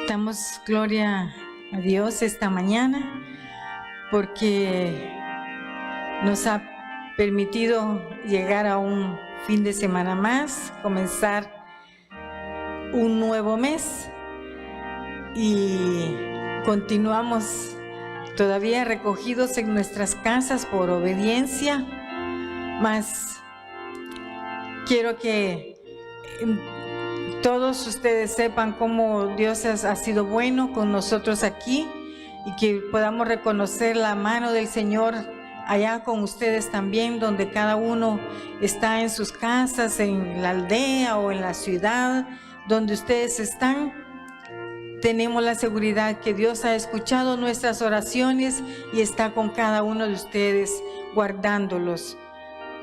Damos gloria a Dios esta mañana porque nos ha permitido llegar a un fin de semana más, comenzar un nuevo mes y continuamos todavía recogidos en nuestras casas por obediencia, mas quiero que todos ustedes sepan cómo Dios ha sido bueno con nosotros aquí y que podamos reconocer la mano del Señor allá con ustedes también, donde cada uno está en sus casas, en la aldea o en la ciudad, donde ustedes están. Tenemos la seguridad que Dios ha escuchado nuestras oraciones y está con cada uno de ustedes, guardándolos.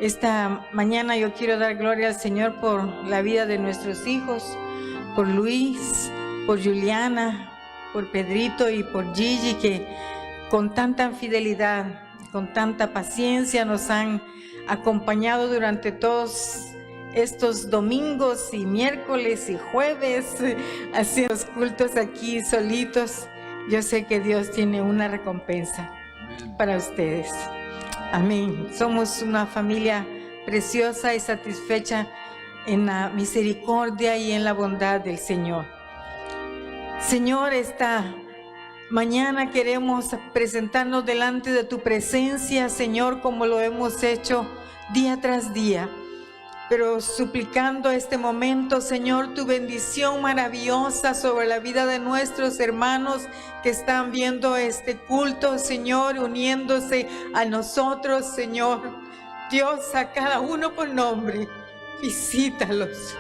Esta mañana yo quiero dar gloria al Señor por la vida de nuestros hijos, por Luis, por Juliana, por Pedrito y por Gigi, que con tanta fidelidad, con tanta paciencia nos han acompañado durante todos estos domingos y miércoles y jueves, haciendo los cultos aquí solitos. Yo sé que Dios tiene una recompensa para ustedes. Amén. Somos una familia preciosa y satisfecha en la misericordia y en la bondad del Señor. Señor, esta mañana queremos presentarnos delante de tu presencia, Señor, como lo hemos hecho día tras día, pero suplicando este momento, Señor, tu bendición maravillosa sobre la vida de nuestros hermanos que están viendo este culto, Señor, uniéndose a nosotros, Señor. Dios, a cada uno por nombre, visítalos.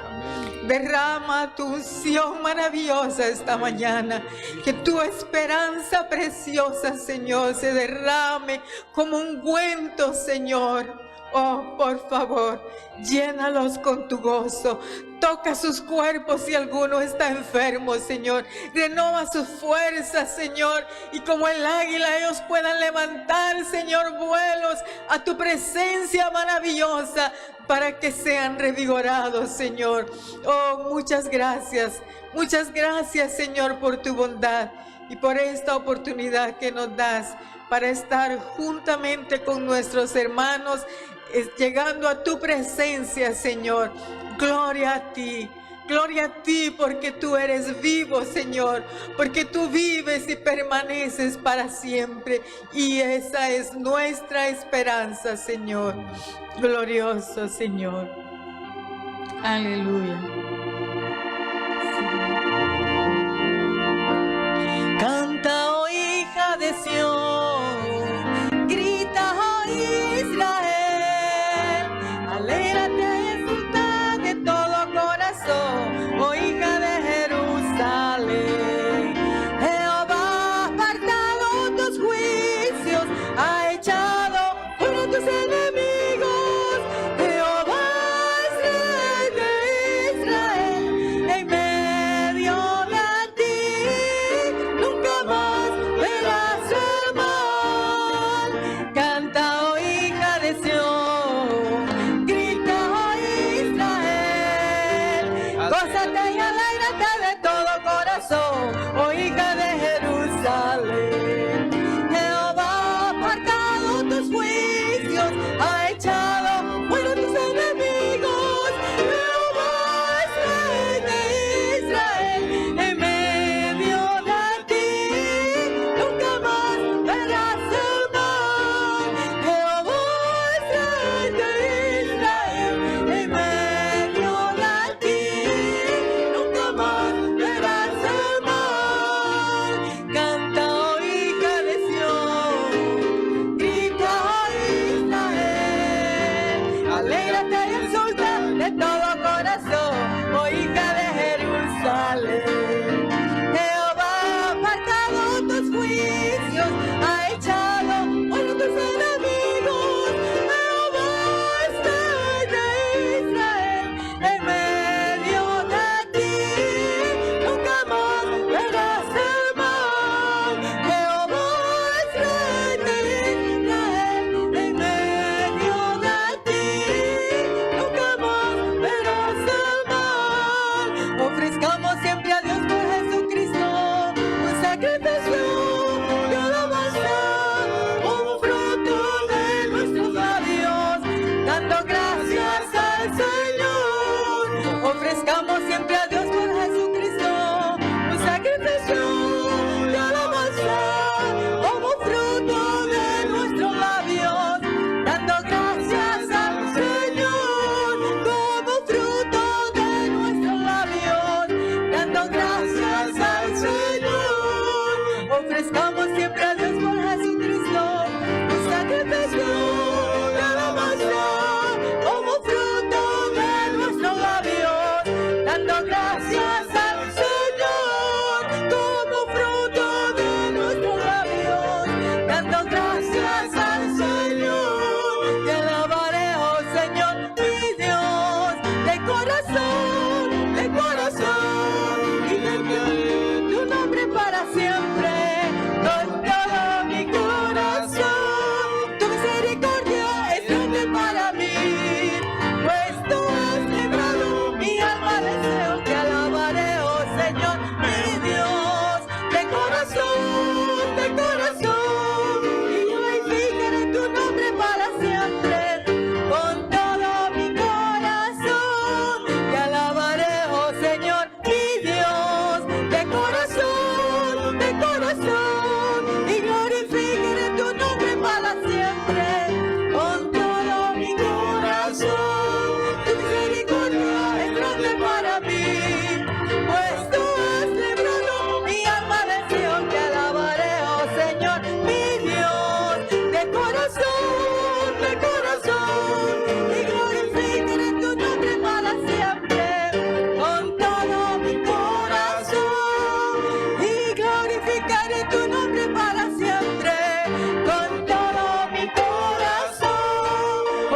Derrama tu unción maravillosa esta mañana, que tu esperanza preciosa, Señor, se derrame como un ungüento, Señor. Oh, por favor, llénalos con tu gozo. Toca sus cuerpos si alguno está enfermo, Señor. Renova sus fuerzas, Señor. Y como el águila ellos puedan levantar, Señor, vuelos a tu presencia maravillosa para que sean revigorados, Señor. Oh, muchas gracias, Señor, por tu bondad y por esta oportunidad que nos das para estar juntamente con nuestros hermanos, llegando a tu presencia, Señor. Gloria a ti, porque tú eres vivo, Señor, porque tú vives y permaneces para siempre, y esa es nuestra esperanza, Señor. Glorioso, Señor. Aleluya. Canta, oh hija de Sión, grita, oh Israel, alégrate y exulta de todo corazón, oh hija de Jerusalén. Jehová ha apartado tus juicios, ha echado fuera tus enemigos. Jehová es rey de Israel. sacrificio de alabanza como fruto de nuestros labios, dando gracias al Señor como fruto de nuestros labios, dando gracias al Señor. Ofrezcamos siempre a Dios por Jesucristo un sacrificio de alabanza como fruto de nuestros labios, dando gracias al Señor como fruto de nuestros labios, dando gracias al Señor. Te alabaré, oh Señor, mi Dios, de corazón, y bendigo tu nombre para siempre, con todo mi corazón. Tu misericordia es grande para mí, pues tú has librado mi alma del deseo. Te alabaré, oh Señor, mi Dios, de corazón, y glorificaré tu nombre para siempre, con todo mi corazón. Te alabaré, oh Señor, mi Dios, de corazón, y glorificaré tu nombre para siempre, con todo mi corazón. Tu misericordia es grande para mí, pues tú has librado mi alma del Señor. Te alabaré, oh Señor, mi Dios, de corazón, y glorificaré tu nombre para siempre, con todo mi corazón, y glorificaré tu nombre para siempre, con todo mi corazón.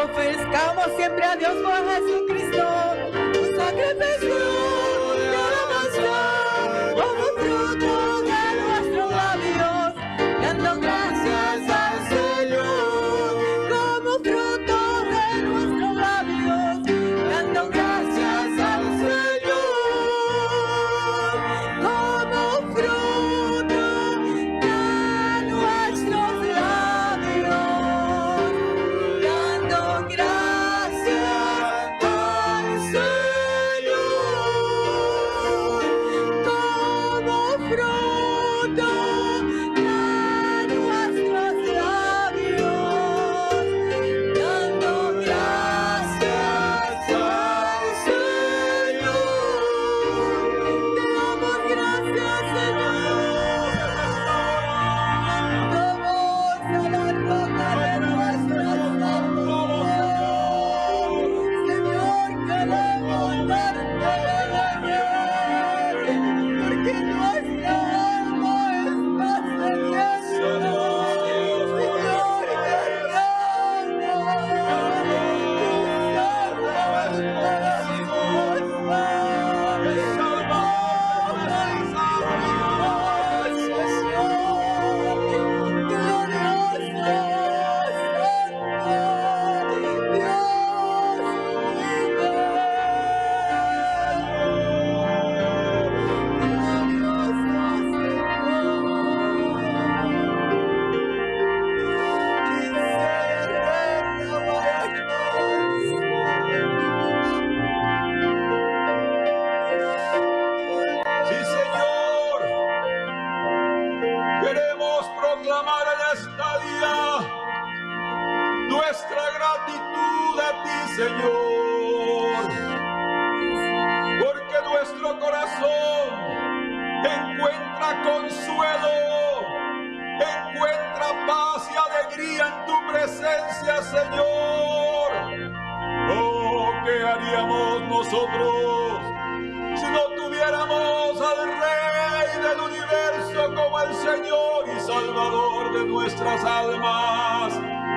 Ofrezcamos siempre a Dios por Jesucristo un sacrificio de alabanza como fruto de nuestros labios, dando gracias al Señor como fruto de nuestros labios, dando gracias al Señor como fruto de nuestros labios, dando gracias al Señor como fruto de nuestros labios, dando gracias al Señor. Te damos gracias, Señor. Vamos a la roca de nuestras almas. Señor, queremos darte porque nuestra alma está sedienta. Señor, Sí, Señor, queremos proclamar en esta día nuestra gratitud a ti, Señor, porque nuestro corazón encuentra consuelo, encuentra paz y alegría en tu presencia, Señor. Oh, ¿qué haríamos nosotros si no tuviéramos al Rey del universo como el Señor y Salvador de nuestras almas?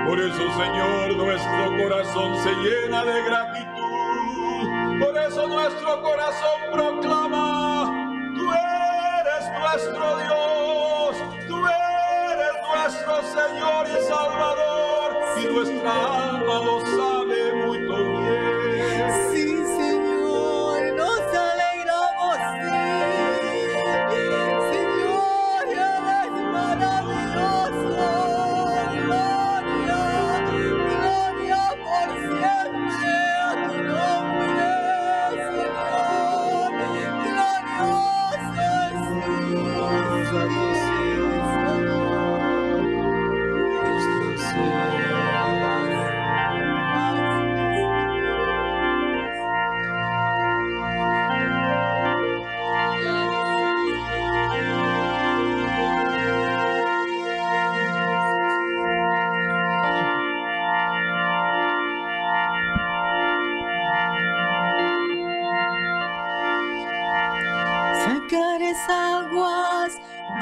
Por eso, Señor, nuestro corazón se llena de gratitud. Por eso nuestro corazón proclama: tú eres nuestro Dios, tú eres nuestro Señor y Salvador, y nuestra alma lo sabe muy bien. sí, Señor, nos alegramos, sí. Señor, eres maravilloso. Gloria por siempre a tu nombre, Señor. Glorioso es tu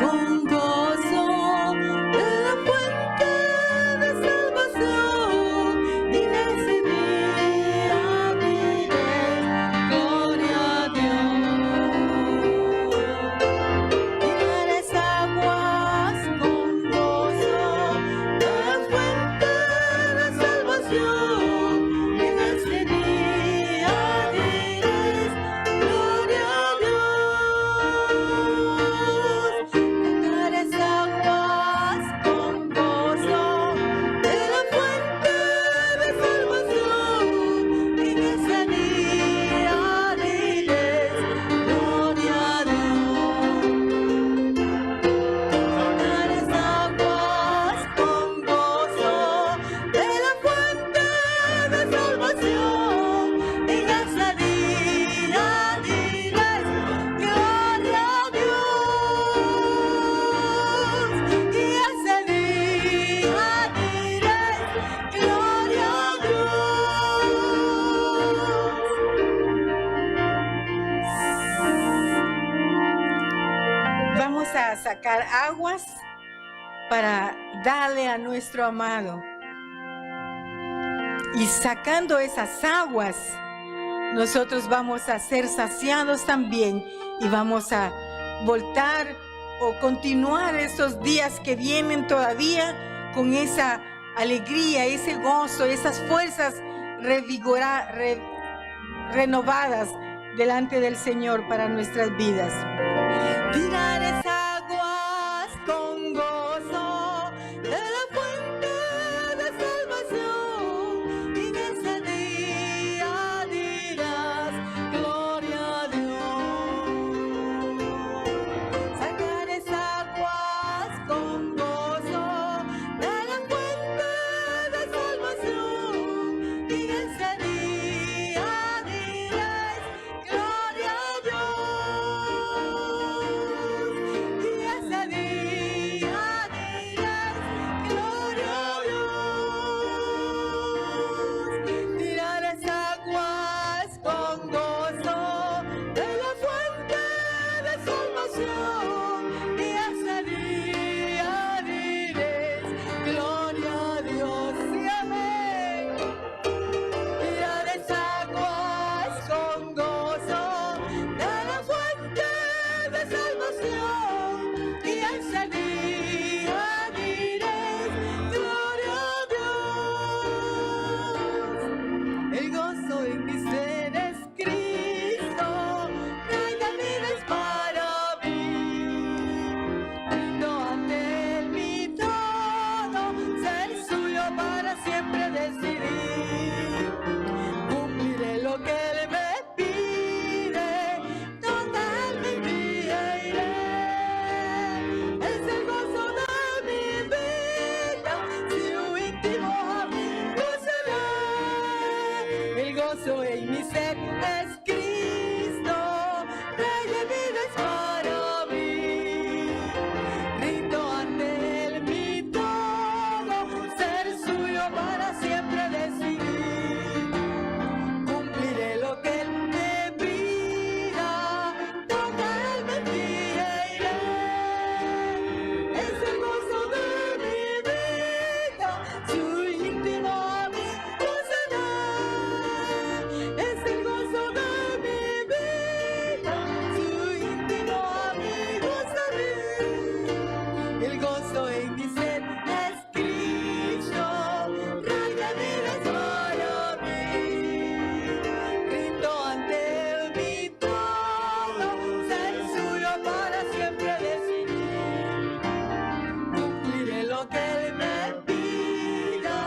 con gozo de la fuente de salvación, y en ese día diré gloria a Dios. Tirarás aguas con gozo de la fuente de salvación, y en ese día dirás gloria a Dios. Tirarás aguas con gozo de la fuente de salvación, y en ese día dirás gloria a Dios. Tirarás aguas con gozo de la fuente de salvación, en ese día dirás gloria a Dios. Y ese día dirás gloria a Dios. Vamos a sacar aguas para darle a nuestro amado. Y sacando esas aguas, nosotros vamos a ser saciados también y vamos a voltar o continuar esos días que vienen todavía con esa alegría, ese gozo, esas fuerzas renovadas delante del Señor para nuestras vidas. Tirarás aguas con gozo de la fuente de salvación, y en ese día dirás gloria a Dios. Sacarás aguas con gozo de la fuente de salvación, y en ese día dirás gloria a Dios. Y ese día dirás gloria a Dios. Tirarás aguas con gozo de la fuente de salvación, y ese día dirás gloria a Dios. Sí, amén. Tirarás aguas con gozo de la fuente de salvación, y ese día dirás gloria a Dios. El gozo en mi ser es Cristo, Rey de vida es para mí. Rindo ante Él mi todo, ser suyo para siempre decidir. Cumpliré lo que Él me pide, donde Él me envíe iré. Es el gozo de mi vida, su íntimo amigo seré. El gozo en mi ser es Cristo, Rey de vida es para mí. Rindo ante Él mi todo, ser suyo para siempre decidir. Cumpliré lo que Él me pida, donde Él me envíe iré. Es el gozo de mi vida, su íntimo amigo seré. Es el gozo de mi vida, su íntimo amigo seré. El gozo en mi ser es Cristo, Rey de vida es para mí. Rindo ante Él mi todo, ser suyo para siempre decidir. Cumpliré lo que Él me pida,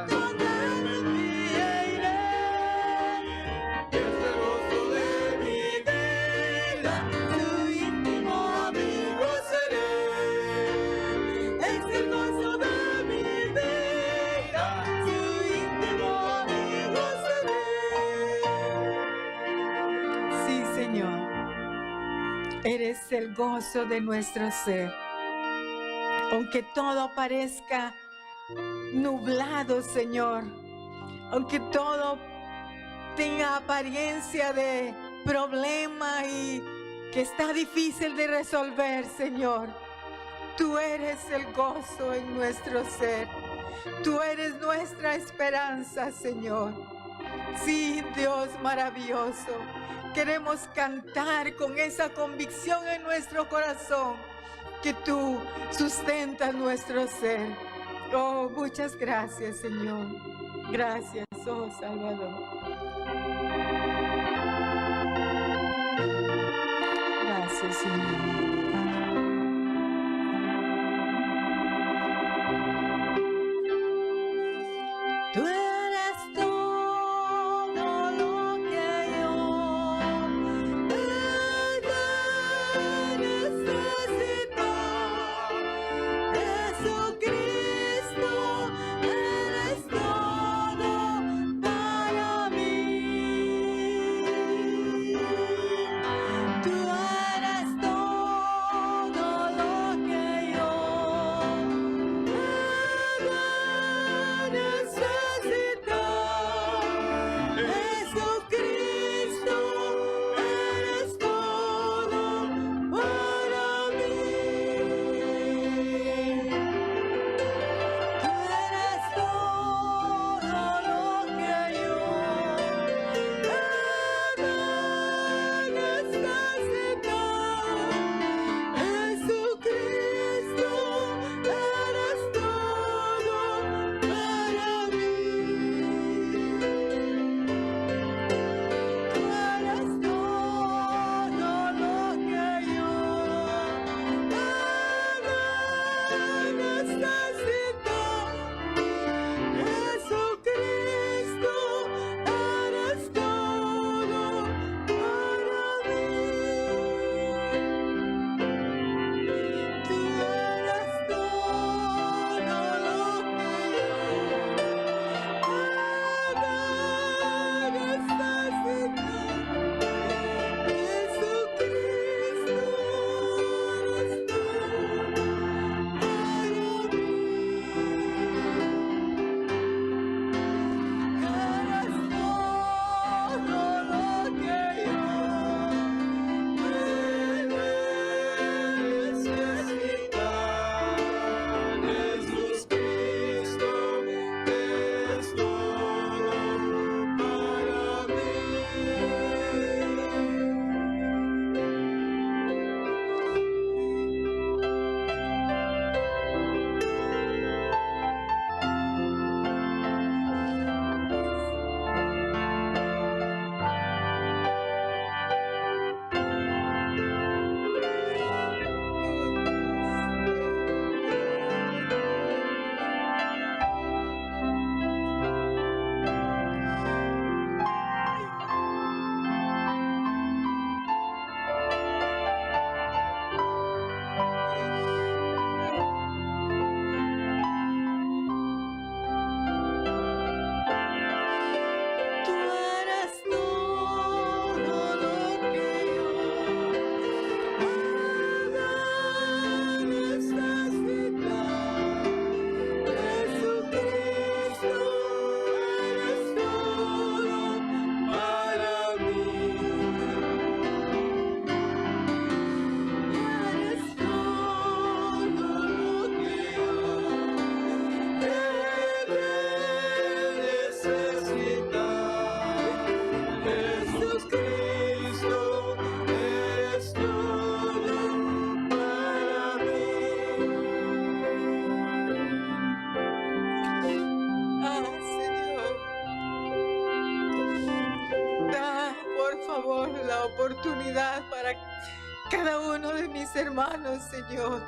donde Él me envíe iré. Es el gozo de mi vida, su íntimo amigo seré. Es el gozo de mi vida, su íntimo amigo seré. Sí, Señor. Eres el gozo de nuestro ser. Aunque todo parezca nublado, Señor, aunque todo tenga apariencia de problema y que está difícil de resolver, Señor, Tú eres el gozo en nuestro ser. Tú eres nuestra esperanza, Señor. Sí, Dios maravilloso. Queremos cantar con esa convicción en nuestro corazón que tú sustentas nuestro ser. Oh, muchas gracias, Señor. Gracias, oh Salvador. Gracias, Señor. Tú eres todo lo que yo necesito. Jesucristo, eres todo para mí. Tú eres todo lo que yo necesito. Jesucristo, eres todo para mí. Tú eres todo lo que yo necesito. Jesucristo, eres todo para mí. Tú eres todo lo que yo necesito. Jesucristo, eres todo para mí. Tú eres todo lo que la oportunidad para cada uno de mis hermanos, Señor,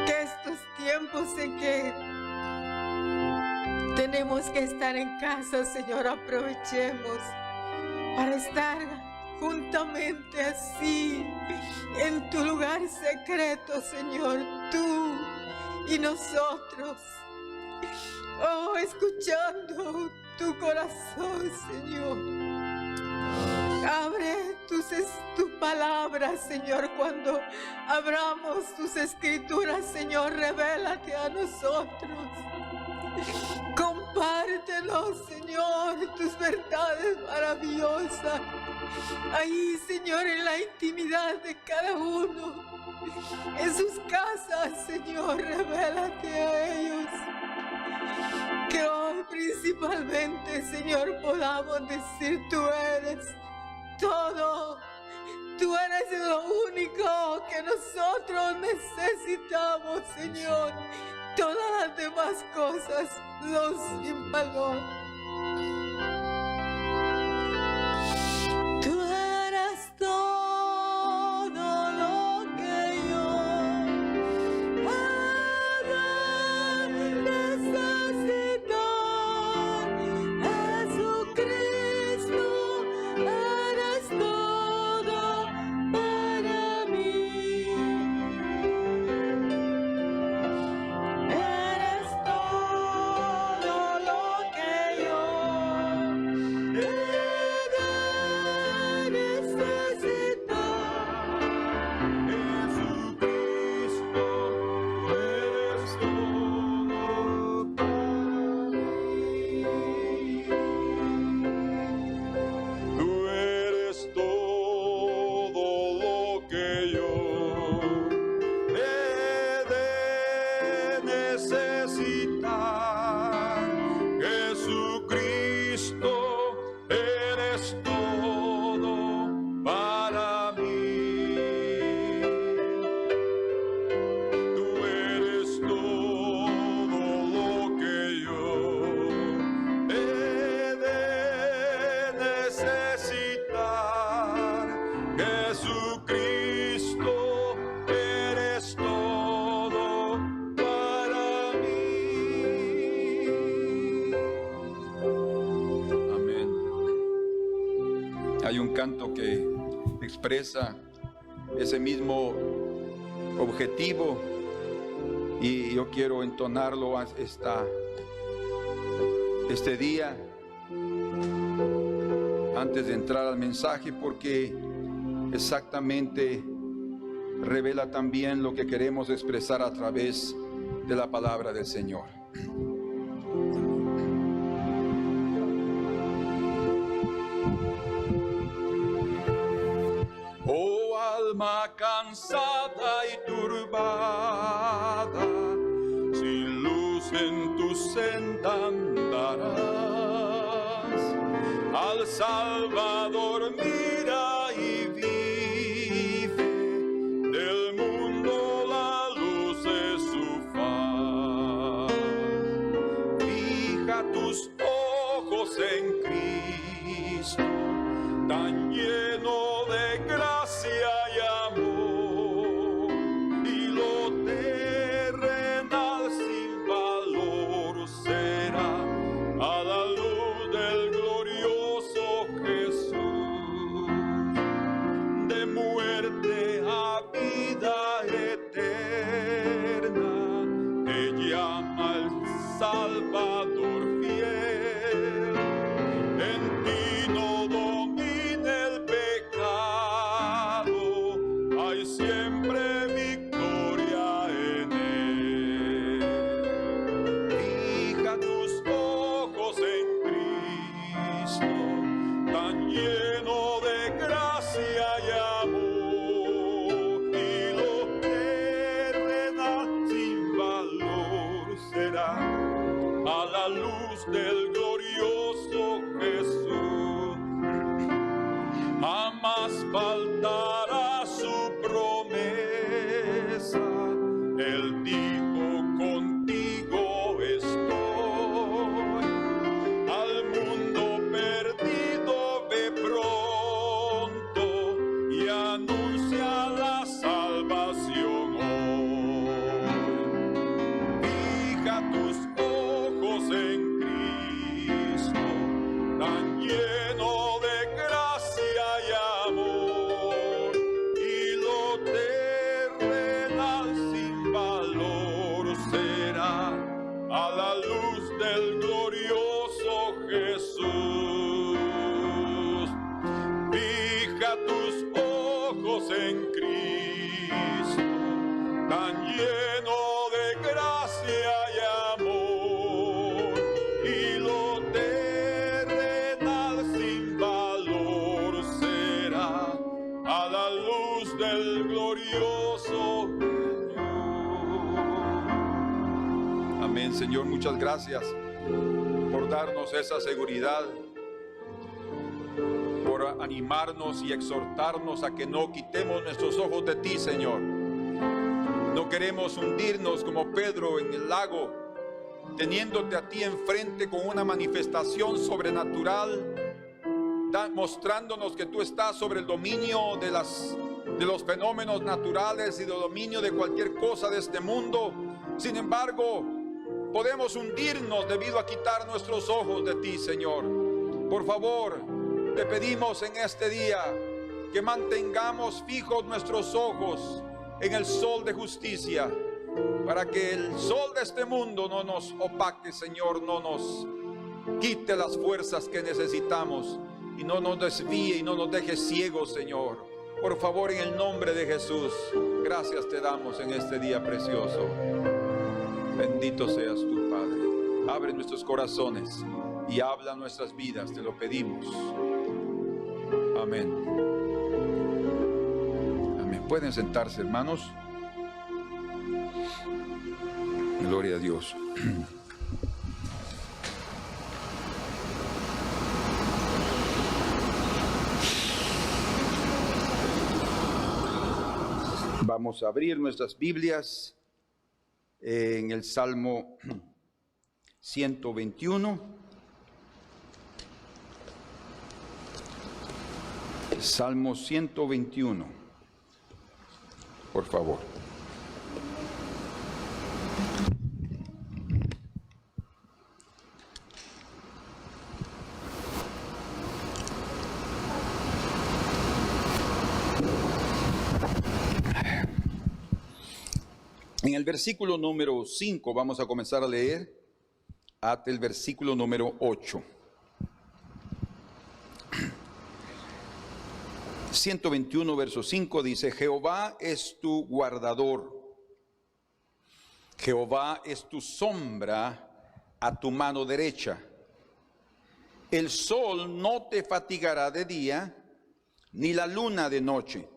que estos tiempos en que tenemos que estar en casa, Señor, aprovechemos para estar juntamente así en tu lugar secreto, Señor, tú y nosotros, oh, escuchando tu corazón, Señor. Abre tu palabra, Señor. Cuando abramos tus escrituras, Señor, revélate a nosotros. Compártenos, Señor, tus verdades maravillosas. Ahí, Señor, en la intimidad de cada uno, en sus casas, Señor, revélate a ellos. Que hoy principalmente, Señor, podamos decir: tú eres todo. Tú eres lo único que nosotros necesitamos, Señor. Todas las demás cosas son sin valor. Tú eres todo lo que yo necesito. Jesucristo, eres todo para mí. Eres todo lo que yo he de necesitar. Jesucristo, eres todo para mí. Tú eres todo lo que yo he de necesitar. Jesucristo, eres todo para mí. Tú eres todo lo que yo he de necesitar. Jesucristo, eres todo para mí. Amén. Hay un canto que expresa ese mismo objetivo y yo quiero entonarlo este día antes de entrar al mensaje, porque exactamente revela también lo que queremos expresar a través de la palabra del Señor. Oh alma cansada y turbada, sin luz en tu senda andarás. Al Salvador mira y vive, del mundo la luz es su faz. Fija tus ojos en Cristo, tan lleno de gracia y amor, y lo terrenal sin valor será a la luz del glorioso Jesús. Amén, Señor, muchas gracias por darnos esa seguridad, por animarnos y exhortarnos a que no quitemos nuestros ojos de ti, Señor. No queremos hundirnos como Pedro en el lago, teniéndote a ti enfrente con una manifestación sobrenatural, mostrándonos que tú estás sobre el dominio de los fenómenos naturales y del dominio de cualquier cosa de este mundo. Sin embargo, podemos hundirnos debido a quitar nuestros ojos de ti, Señor. Por favor, te pedimos en este día que mantengamos fijos nuestros ojos en el sol de justicia, para que el sol de este mundo no nos opaque, Señor, no nos quite las fuerzas que necesitamos y no nos desvíe y no nos deje ciegos, Señor. Por favor, en el nombre de Jesús, gracias te damos en este día precioso. Bendito seas tú, Padre. Abre nuestros corazones y habla nuestras vidas, te lo pedimos. Amén. Amén. Pueden sentarse, hermanos. Gloria a Dios. Vamos a abrir nuestras Biblias en el Salmo 121. Salmo 121, por favor. En el versículo número 5 vamos a comenzar a leer hasta el versículo número 8. 121 verso 5 dice: Jehová es tu guardador, Jehová es tu sombra a tu mano derecha. El sol no te fatigará de día, ni la luna de noche.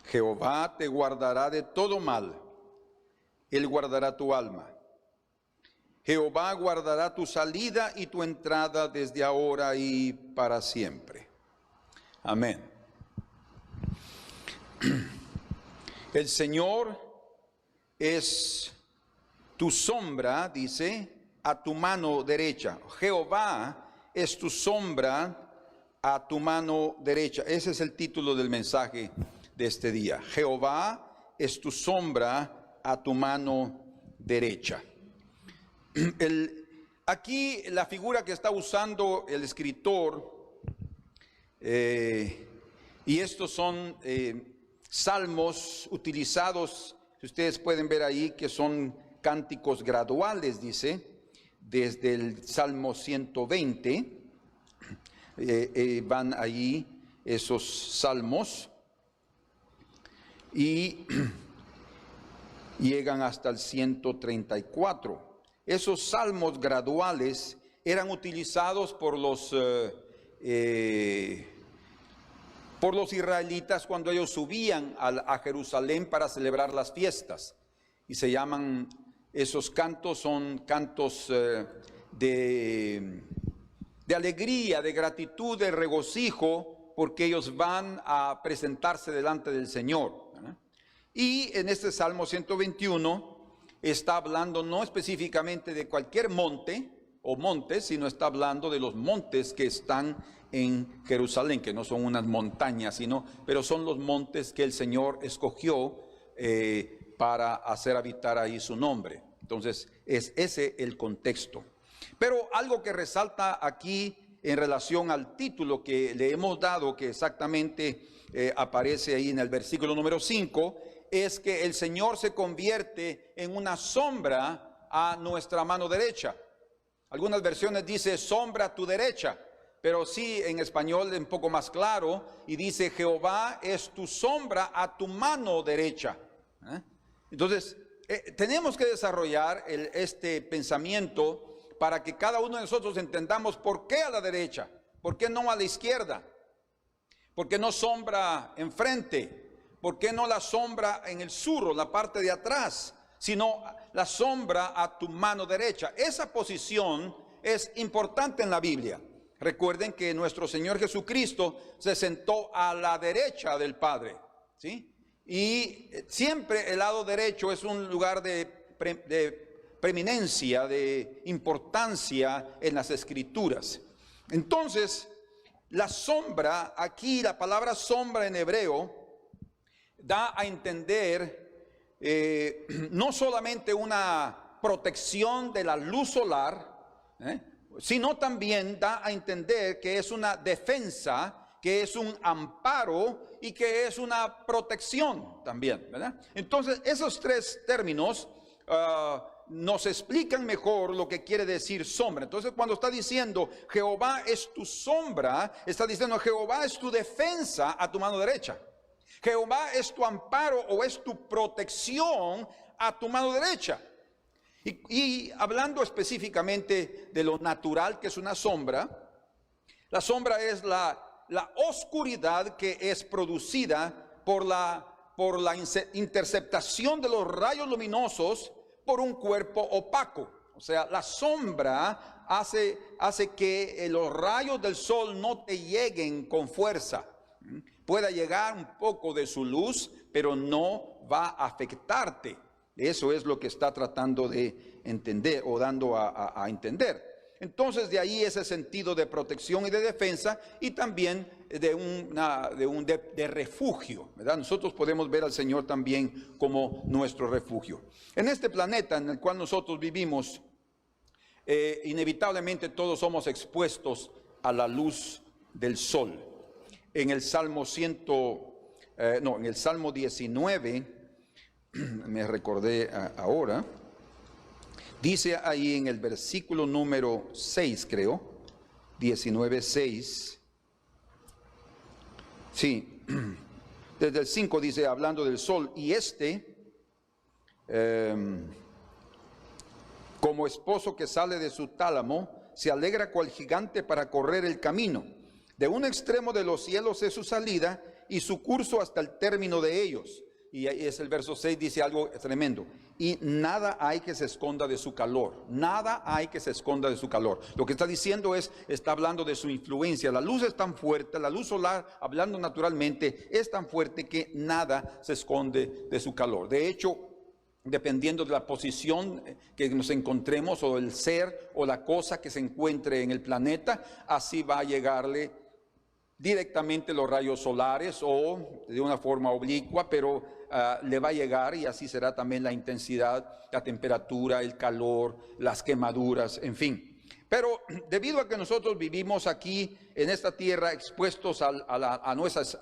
Jehová te guardará de todo mal, Él guardará tu alma. Jehová guardará tu salida y tu entrada desde ahora y para siempre. Amén. El Señor es tu sombra, dice, a tu mano derecha. Jehová es tu sombra a tu mano derecha. Ese es el título del mensaje de este día. Jehová es tu sombra a tu mano derecha. Aquí la figura que está usando el escritor, y estos son salmos utilizados, si ustedes pueden ver ahí, que son cánticos graduales, dice, desde el Salmo 120, van allí esos salmos, y llegan hasta el 134. Esos salmos graduales eran utilizados por los israelitas cuando ellos subían a Jerusalén para celebrar las fiestas. Y se llaman, esos cantos son cantos de alegría, de gratitud, de regocijo, porque ellos van a presentarse delante del Señor. Y en este Salmo 121 está hablando no específicamente de cualquier monte o montes, sino está hablando de los montes que están en Jerusalén, que no son unas montañas, pero son los montes que el Señor escogió para hacer habitar ahí su nombre. Entonces es ese el contexto. Pero algo que resalta aquí en relación al título que le hemos dado, que exactamente aparece ahí en el versículo número 5, es que el Señor se convierte en una sombra a nuestra mano derecha. Algunas versiones dice sombra a tu derecha, pero sí en español un poco más claro, y dice Jehová es tu sombra a tu mano derecha. Entonces tenemos que desarrollar este pensamiento para que cada uno de nosotros entendamos por qué a la derecha, por qué no a la izquierda, por qué no sombra enfrente, por qué no la sombra en el sur, la parte de atrás, sino la sombra a tu mano derecha. Esa posición es importante en la Biblia. Recuerden que nuestro Señor Jesucristo se sentó a la derecha del Padre, ¿sí? Y siempre el lado derecho es un lugar de preeminencia, de importancia en las Escrituras. Entonces, la sombra, aquí la palabra sombra en hebreo da a entender no solamente una protección de la luz solar, sino también da a entender que es una defensa, que es un amparo y que es una protección también, ¿verdad? Entonces, esos tres términos nos explican mejor lo que quiere decir sombra. Entonces, cuando está diciendo Jehová es tu sombra, está diciendo Jehová es tu defensa a tu mano derecha. Jehová es tu amparo o es tu protección a tu mano derecha. Y hablando específicamente de lo natural que es una sombra, la sombra es la oscuridad que es producida por la interceptación de los rayos luminosos por un cuerpo opaco. O sea, la sombra hace que los rayos del sol no te lleguen con fuerza. Pueda llegar un poco de su luz, pero no va a afectarte. Eso es lo que está tratando de entender o dando a entender. Entonces, de ahí ese sentido de protección y de defensa, y también de refugio, ¿verdad? Nosotros podemos ver al Señor también como nuestro refugio. En este planeta en el cual nosotros vivimos, inevitablemente todos somos expuestos a la luz del sol. En el Salmo 19, me recordé ahora, dice ahí en el versículo número 6, creo, 19:6, sí, desde el 5 dice, hablando del sol, y como esposo que sale de su tálamo, se alegra cual gigante para correr el camino. De un extremo de los cielos es su salida y su curso hasta el término de ellos. Y ahí es el verso 6, dice algo tremendo. Y nada hay que se esconda de su calor. Nada hay que se esconda de su calor. Lo que está diciendo está hablando de su influencia. La luz es tan fuerte, la luz solar, hablando naturalmente, es tan fuerte que nada se esconde de su calor. De hecho, dependiendo de la posición que nos encontremos, o el ser o la cosa que se encuentre en el planeta, así va a llegarle directamente los rayos solares o de una forma oblicua, pero le va a llegar, y así será también la intensidad, la temperatura, el calor, las quemaduras, en fin. Pero debido a que nosotros vivimos aquí en esta tierra expuestos a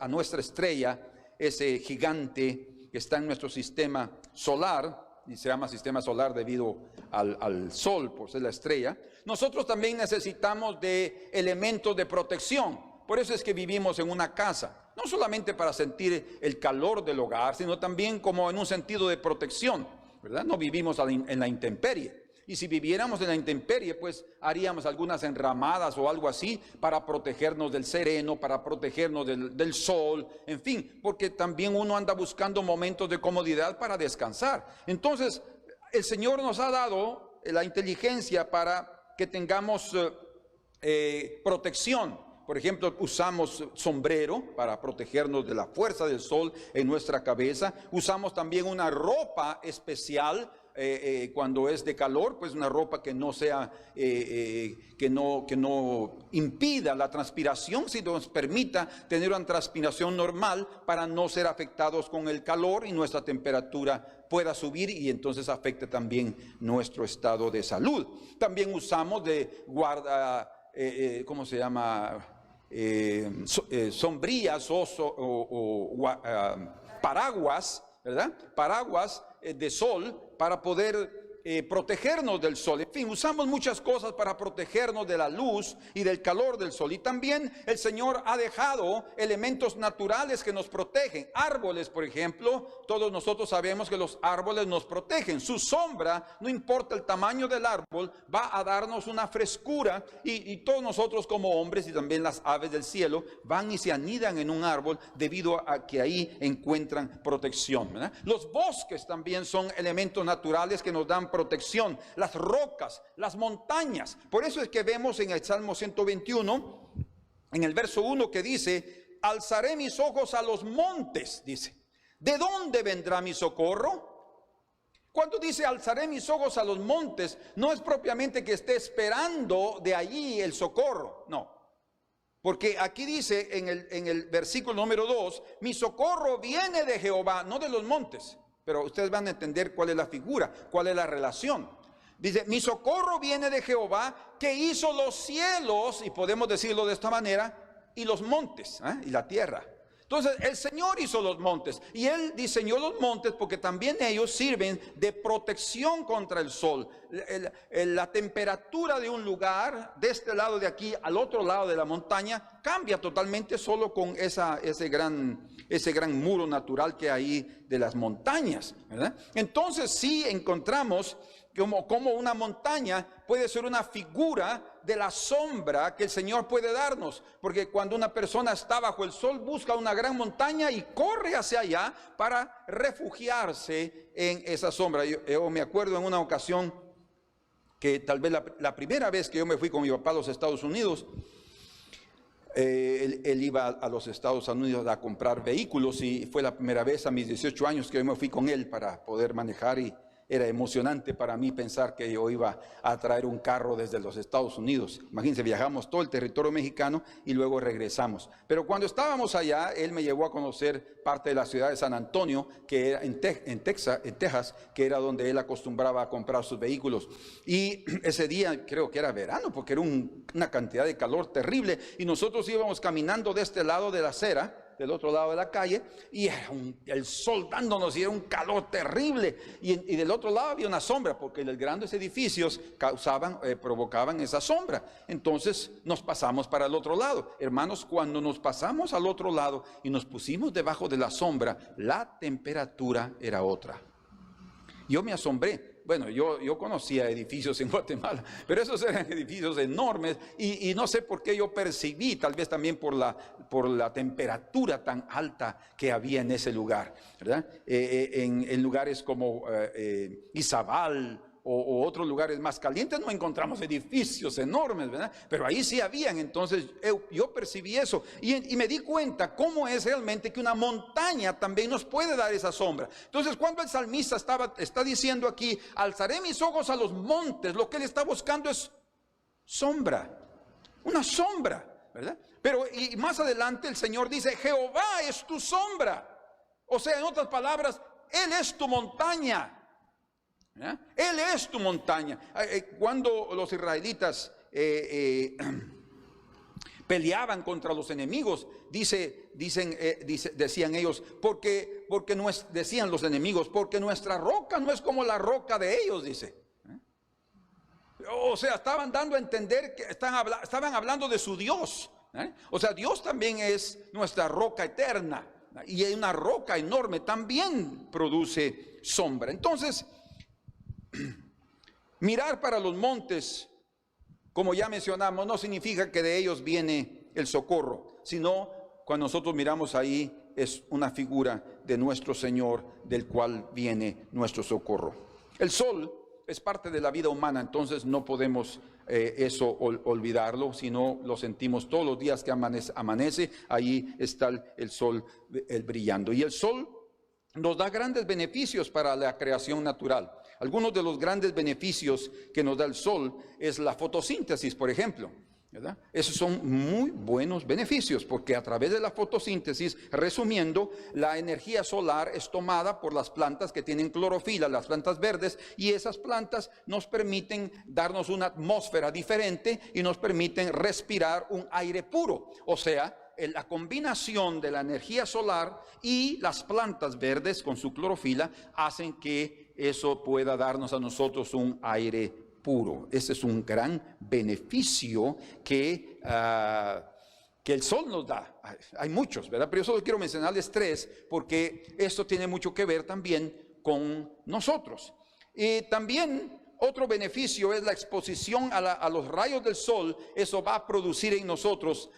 nuestra estrella, ese gigante que está en nuestro sistema solar, y se llama sistema solar debido al sol por ser la estrella, nosotros también necesitamos de elementos de protección. Por eso es que vivimos en una casa, no solamente para sentir el calor del hogar, sino también como en un sentido de protección, ¿verdad? No vivimos en la intemperie. Y si viviéramos en la intemperie, pues haríamos algunas enramadas o algo así para protegernos del sereno, para protegernos del sol, en fin, porque también uno anda buscando momentos de comodidad para descansar. Entonces, el Señor nos ha dado la inteligencia para que tengamos protección. Por ejemplo, usamos sombrero para protegernos de la fuerza del sol en nuestra cabeza. Usamos también una ropa especial cuando es de calor, pues una ropa que no sea, que no impida la transpiración, sino nos permita tener una transpiración normal para no ser afectados con el calor y nuestra temperatura pueda subir y entonces afecte también nuestro estado de salud. También usamos de ¿cómo se llama? Sombrillas o paraguas, ¿verdad? Paraguas de sol para poder protegernos del sol. En fin, usamos muchas cosas para protegernos de la luz y del calor del sol. Y también el Señor ha dejado elementos naturales que nos protegen. Árboles, por ejemplo, todos nosotros sabemos que los árboles nos protegen. Su sombra, no importa el tamaño del árbol, va a darnos una frescura. Y todos nosotros como hombres y también las aves del cielo van y se anidan en un árbol debido a que ahí encuentran protección, ¿verdad? Los bosques también son elementos naturales que nos dan protección, las rocas, las montañas. Por eso es que vemos en el Salmo 121, en el verso 1 que dice, alzaré mis ojos a los montes, dice. ¿De dónde vendrá mi socorro? Cuando dice alzaré mis ojos a los montes, no es propiamente que esté esperando de allí el socorro, no. Porque aquí dice en el versículo número 2, mi socorro viene de Jehová, no de los montes. Pero ustedes van a entender cuál es la figura, cuál es la relación. Dice, mi socorro viene de Jehová, que hizo los cielos, y podemos decirlo de esta manera, y los montes, y la tierra. Entonces, el Señor hizo los montes, y Él diseñó los montes porque también ellos sirven de protección contra el sol. La temperatura de un lugar, de este lado de aquí al otro lado de la montaña, cambia totalmente solo con ese gran muro natural que hay de las montañas, ¿verdad? Entonces sí encontramos como una montaña puede ser una figura de la sombra que el Señor puede darnos, porque cuando una persona está bajo el sol busca una gran montaña y corre hacia allá para refugiarse en esa sombra. Yo me acuerdo en una ocasión que tal vez la primera vez que yo me fui con mi papá a los Estados Unidos, él iba a los Estados Unidos a comprar vehículos y fue la primera vez a mis 18 años que yo me fui con él para poder manejar, y era emocionante para mí pensar que yo iba a traer un carro desde los Estados Unidos. Imagínense, viajamos todo el territorio mexicano y luego regresamos. Pero cuando estábamos allá, él me llevó a conocer parte de la ciudad de San Antonio, que era en Texas, que era donde él acostumbraba a comprar sus vehículos. Y ese día, creo que era verano, porque era una cantidad de calor terrible, y nosotros íbamos caminando de este lado de la acera, del otro lado de la calle, y era el sol dándonos, y era un calor terrible, y del otro lado había una sombra, porque los grandes edificios provocaban esa sombra. Entonces nos pasamos para el otro lado. Hermanos, cuando nos pasamos al otro lado y nos pusimos debajo de la sombra, la temperatura era otra. Yo me asombré. Bueno, yo conocía edificios en Guatemala, pero esos eran edificios enormes, y no sé por qué yo percibí, tal vez también por la temperatura tan alta que había en ese lugar, ¿verdad? En lugares como Izabal o otros lugares más calientes no encontramos edificios enormes, ¿verdad? Pero ahí sí habían. Entonces yo percibí eso y me di cuenta cómo es realmente que una montaña también nos puede dar esa sombra. Entonces cuando el salmista está diciendo aquí, alzaré mis ojos a los montes, lo que él está buscando es sombra, una sombra, ¿verdad? Pero y más adelante el Señor dice, Jehová es tu sombra. O sea, en otras palabras, Él es tu montaña. Él es tu montaña. Cuando los israelitas peleaban contra los enemigos, decían ellos, porque decían los enemigos, porque nuestra roca no es como la roca de ellos, dice. O sea, estaban dando a entender que estaban hablando de su Dios. O sea, Dios también es nuestra roca eterna, y una roca enorme también produce sombra. Entonces, mirar para los montes, como ya mencionamos, no significa que de ellos viene el socorro, sino cuando nosotros miramos ahí es una figura de nuestro Señor, del cual viene nuestro socorro. El sol es parte de la vida humana, entonces no podemos olvidarlo, sino lo sentimos todos los días que amanece, ahí está el sol brillando. Y el sol nos da grandes beneficios para la creación natural. Algunos de los grandes beneficios que nos da el sol es la fotosíntesis, por ejemplo, ¿verdad? Esos son muy buenos beneficios, porque a través de la fotosíntesis, resumiendo, la energía solar es tomada por las plantas que tienen clorofila, las plantas verdes, y esas plantas nos permiten darnos una atmósfera diferente y nos permiten respirar un aire puro. O sea, la combinación de la energía solar y las plantas verdes con su clorofila hacen que eso pueda darnos a nosotros un aire puro. Ese es un gran beneficio que el sol nos da. Hay muchos, ¿verdad? Pero yo solo quiero mencionarles 3 porque esto tiene mucho que ver también con nosotros. Y también otro beneficio es la exposición a los rayos del sol. Eso va a producir en nosotros,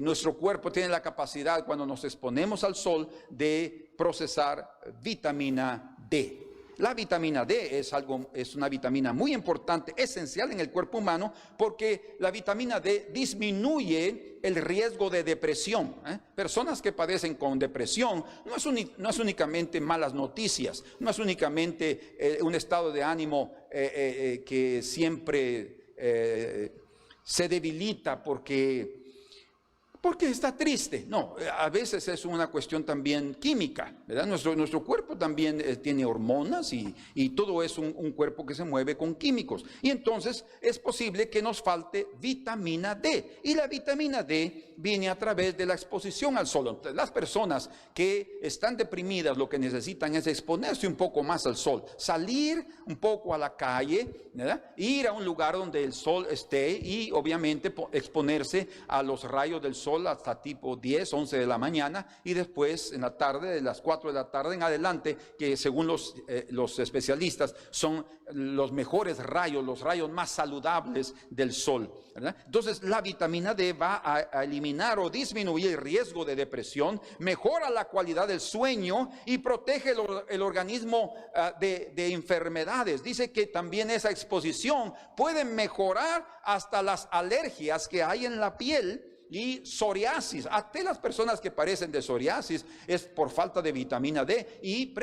nuestro cuerpo tiene la capacidad cuando nos exponemos al sol de procesar vitamina D. La vitamina D es una vitamina muy importante, esencial en el cuerpo humano, porque la vitamina D disminuye el riesgo de depresión. Personas que padecen con depresión no es únicamente malas noticias, no es únicamente un estado de ánimo que siempre se debilita porque está triste. No, a veces es una cuestión también química, ¿verdad? Nuestro cuerpo también tiene hormonas y todo es un cuerpo que se mueve con químicos. Y entonces es posible que nos falte vitamina D. Y la vitamina D viene a través de la exposición al sol. Entonces, las personas que están deprimidas lo que necesitan es exponerse un poco más al sol. Salir un poco a la calle, ¿verdad? Ir a un lugar donde el sol esté y obviamente exponerse a los rayos del sol hasta tipo 10, 11 de la mañana y después en la tarde, de las 4 de la tarde en adelante, que según los especialistas son los mejores rayos, los rayos más saludables del sol, ¿verdad? Entonces la vitamina D va a eliminar o disminuir el riesgo de depresión, mejora la calidad del sueño y protege el organismo de enfermedades. Dice que también esa exposición puede mejorar hasta las alergias que hay en la piel y psoriasis. Hasta las personas que padecen de psoriasis es por falta de vitamina D y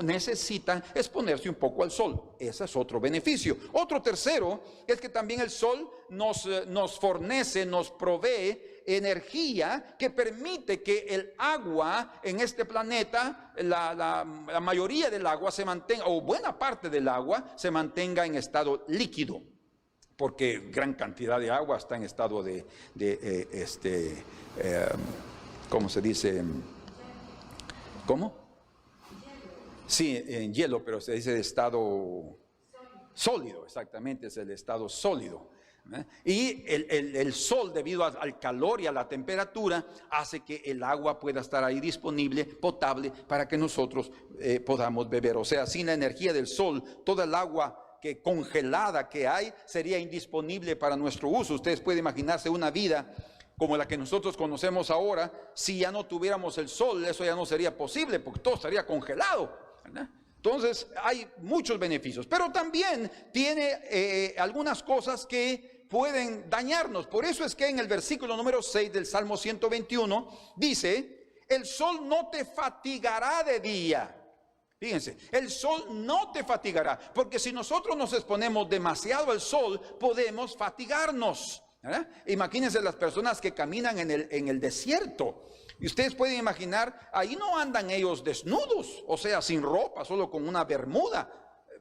necesitan exponerse un poco al sol. Ese es otro beneficio. Otro tercero es que también el sol nos fornece, nos provee energía que permite que el agua en este planeta, la mayoría del agua se mantenga, o buena parte del agua se mantenga en estado líquido. Porque gran cantidad de agua está en estado ¿cómo se dice? ¿Cómo? Sí, en hielo, pero se dice de estado sólido, exactamente, es el estado sólido. Y el sol, debido al calor y a la temperatura, hace que el agua pueda estar ahí disponible, potable, para que nosotros podamos beber. O sea, sin la energía del sol, toda el agua congelada que hay sería indisponible para nuestro uso. Ustedes pueden imaginarse una vida como la que nosotros conocemos ahora. Si ya no tuviéramos el sol, eso ya no sería posible porque todo estaría congelado, ¿verdad? Entonces hay muchos beneficios, pero también tiene algunas cosas que pueden dañarnos. Por eso es que en el versículo número 6 del Salmo 121 dice: el sol no te fatigará de día. Fíjense, el sol no te fatigará, porque si nosotros nos exponemos demasiado al sol, podemos fatigarnos, ¿verdad? Imagínense las personas que caminan en el desierto. Y ustedes pueden imaginar, ahí no andan ellos desnudos, o sea, sin ropa, solo con una bermuda.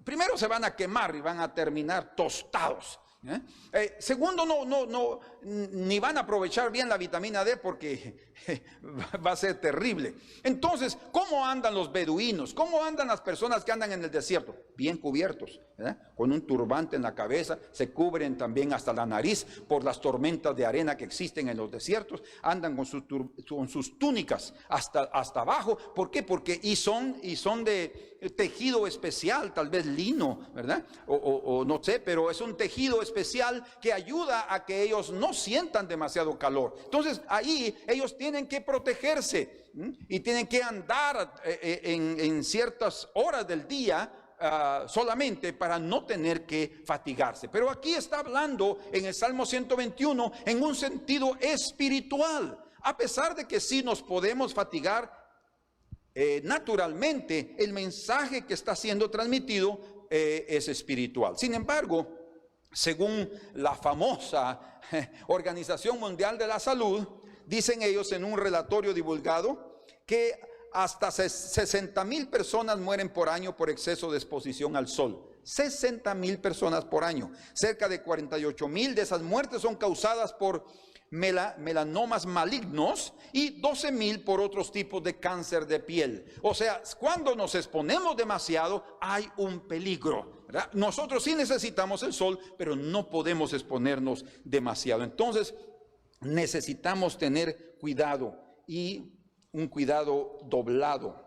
Primero se van a quemar y van a terminar tostados. Segundo, ni van a aprovechar bien la vitamina D porque va a ser terrible. Entonces, ¿cómo andan los beduinos? ¿Cómo andan las personas que andan en el desierto? Bien cubiertos, ¿verdad? Con un turbante en la cabeza, se cubren también hasta la nariz por las tormentas de arena que existen en los desiertos. Andan con sus túnicas hasta abajo. ¿Por qué? Porque son de tejido especial, tal vez lino, ¿verdad? O no sé, pero es un tejido especial que ayuda a que ellos no sientan demasiado calor. Entonces ahí ellos tienen que protegerse y tienen que andar en ciertas horas del día solamente para no tener que fatigarse. Pero aquí está hablando en el Salmo 121 en un sentido espiritual. A pesar de que sí nos podemos fatigar naturalmente, el mensaje que está siendo transmitido es espiritual. Sin embargo, según la famosa Organización Mundial de la Salud, dicen ellos en un relatorio divulgado que hasta 60,000 personas mueren por año por exceso de exposición al sol. 60,000 personas por año. Cerca de 48,000 de esas muertes son causadas por melanomas malignos y 12,000 por otros tipos de cáncer de piel. O sea, cuando nos exponemos demasiado hay un peligro, ¿verdad? Nosotros sí necesitamos el sol, pero no podemos exponernos demasiado. Entonces necesitamos tener cuidado, y un cuidado doblado.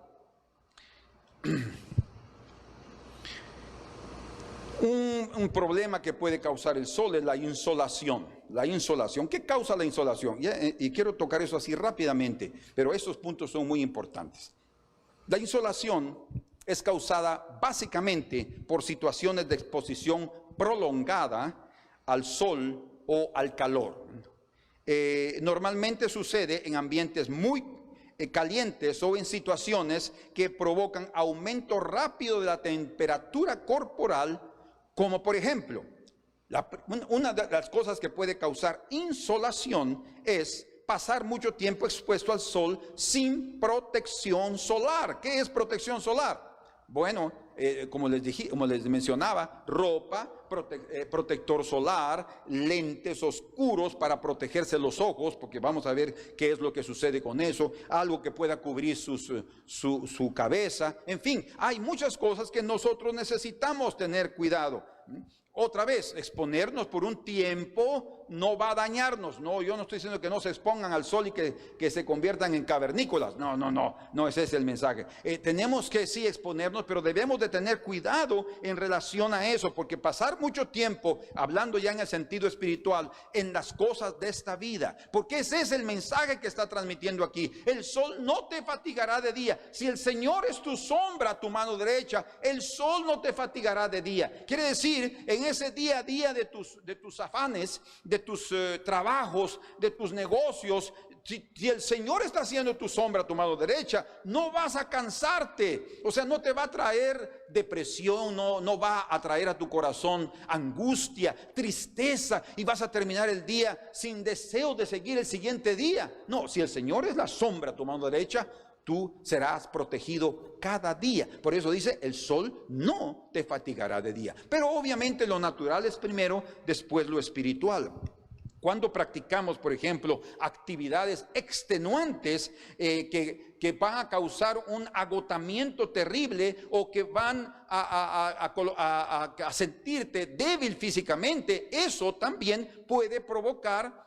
Un problema que puede causar el sol es la insolación. La insolación. ¿Qué causa la insolación? Y quiero tocar eso así rápidamente, pero estos puntos son muy importantes. La insolación es causada básicamente por situaciones de exposición prolongada al sol o al calor. Normalmente sucede en ambientes muy calientes o en situaciones que provocan aumento rápido de la temperatura corporal, como por ejemplo, una de las cosas que puede causar insolación es pasar mucho tiempo expuesto al sol sin protección solar. ¿Qué es protección solar? Bueno, como les mencionaba, ropa, protector solar, lentes oscuros para protegerse los ojos, porque vamos a ver qué es lo que sucede con eso, algo que pueda cubrir su cabeza. En fin, hay muchas cosas que nosotros necesitamos tener cuidado. Otra vez, exponernos por un tiempo no va a dañarnos. No, yo no estoy diciendo que no se expongan al sol y que se conviertan en cavernícolas. No, ese es el mensaje. Tenemos que sí exponernos, pero debemos de tener cuidado en relación a eso, porque pasar mucho tiempo, hablando ya en el sentido espiritual, en las cosas de esta vida, porque ese es el mensaje que está transmitiendo aquí. El sol no te fatigará de día. Si el Señor es tu sombra a tu mano derecha, el sol no te fatigará de día. Quiere decir, en ese día a día de tus afanes, de tus trabajos, de tus negocios, si el Señor está haciendo tu sombra a tu mano derecha, no vas a cansarte. O sea, no te va a traer depresión, no va a traer a tu corazón angustia, tristeza, y vas a terminar el día sin deseo de seguir el siguiente día. No, si el Señor es la sombra a tu mano derecha, tú serás protegido cada día. Por eso dice, el sol no te fatigará de día. Pero obviamente lo natural es primero, después lo espiritual. Cuando practicamos, por ejemplo, actividades extenuantes que van a causar un agotamiento terrible, o que van a sentirte débil físicamente, eso también puede provocar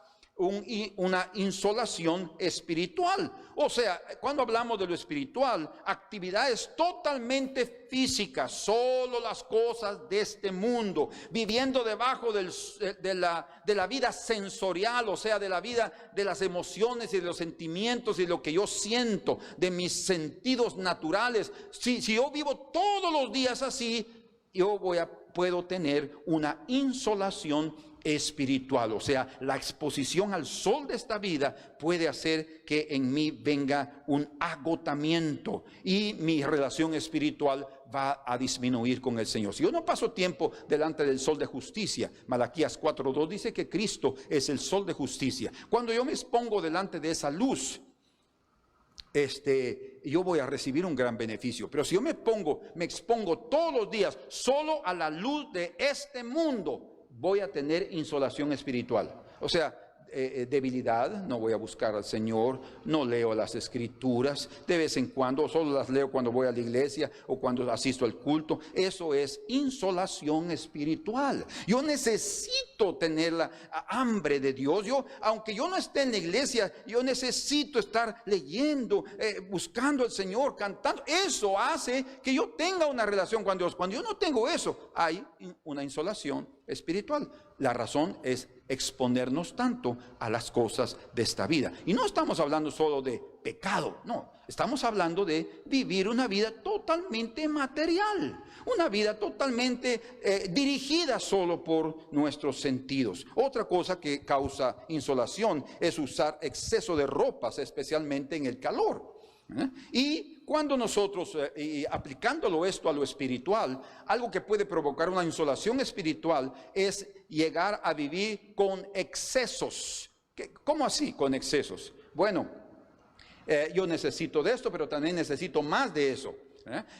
una insolación espiritual. O sea, cuando hablamos de lo espiritual, actividades totalmente físicas, solo las cosas de este mundo, viviendo debajo de la vida sensorial, o sea, de la vida de las emociones y de los sentimientos y de lo que yo siento, de mis sentidos naturales. Si yo vivo todos los días así, yo puedo tener una insolación espiritual. O sea, la exposición al sol de esta vida puede hacer que en mí venga un agotamiento y mi relación espiritual va a disminuir con el Señor. Si yo no paso tiempo delante del sol de justicia, Malaquías 4:2 dice que Cristo es el sol de justicia. Cuando yo me expongo delante de esa luz, yo voy a recibir un gran beneficio. Pero si yo me expongo todos los días solo a la luz de este mundo, voy a tener insolación espiritual. O sea, debilidad, no voy a buscar al Señor, no leo las escrituras, de vez en cuando, solo las leo cuando voy a la iglesia o cuando asisto al culto. Eso es insolación espiritual. Yo necesito tener la hambre de Dios. Aunque yo no esté en la iglesia, yo necesito estar leyendo, buscando al Señor, cantando. Eso hace que yo tenga una relación con Dios. Cuando yo no tengo eso, hay una insolación espiritual. La razón es exponernos tanto a las cosas de esta vida. Y no estamos hablando solo de pecado, no. Estamos hablando de vivir una vida totalmente material, una vida totalmente dirigida solo por nuestros sentidos. Otra cosa que causa insolación es usar exceso de ropas, especialmente en el calor. Y cuando nosotros, aplicándolo esto a lo espiritual, algo que puede provocar una insolación espiritual es llegar a vivir con excesos. ¿Cómo así con excesos? Bueno, yo necesito de esto, pero también necesito más de eso.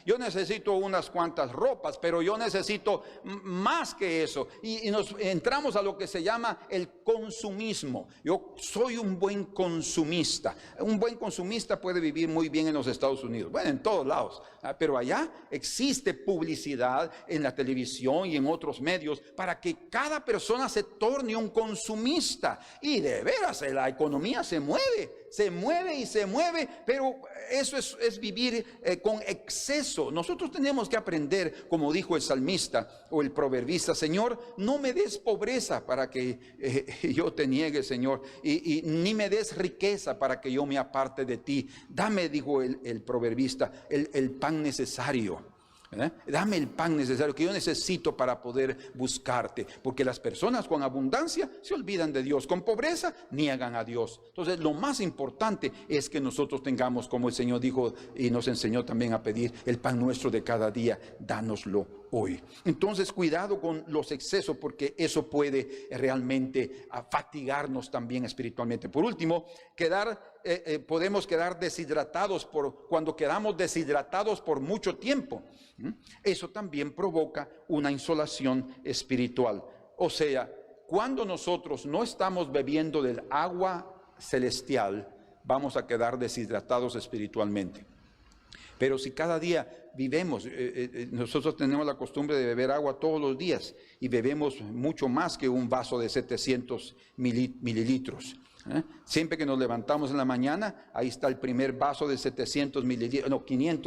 Yo necesito unas cuantas ropas, pero yo necesito más que eso. Y nos entramos a lo que se llama el consumismo. Yo soy un buen consumista. Un buen consumista puede vivir muy bien en los Estados Unidos, bueno, en todos lados, pero allá existe publicidad en la televisión y en otros medios para que cada persona se torne un consumista. Y de veras, la economía se mueve y se mueve, pero eso es vivir con exceso. Nosotros tenemos que aprender, como dijo el salmista o el proverbista: Señor, no me des pobreza para que yo te niegue, Señor, y ni me des riqueza para que yo me aparte de ti. Dame, dijo el proverbista, el pan necesario. Dame el pan necesario que yo necesito para poder buscarte, porque las personas con abundancia se olvidan de Dios, con pobreza niegan a Dios. Entonces lo más importante es que nosotros tengamos, como el Señor dijo y nos enseñó también a pedir, el pan nuestro de cada día, dánoslo hoy. Entonces cuidado con los excesos, porque eso puede realmente fatigarnos también espiritualmente. Por último, podemos quedar deshidratados cuando quedamos deshidratados por mucho tiempo. Eso también provoca una insolación espiritual. O sea, cuando nosotros no estamos bebiendo del agua celestial, vamos a quedar deshidratados espiritualmente. Pero si cada día vivemos, nosotros tenemos la costumbre de beber agua todos los días y bebemos mucho más que un vaso de 700 mililitros. Siempre que nos levantamos en la mañana, ahí está el primer vaso de 500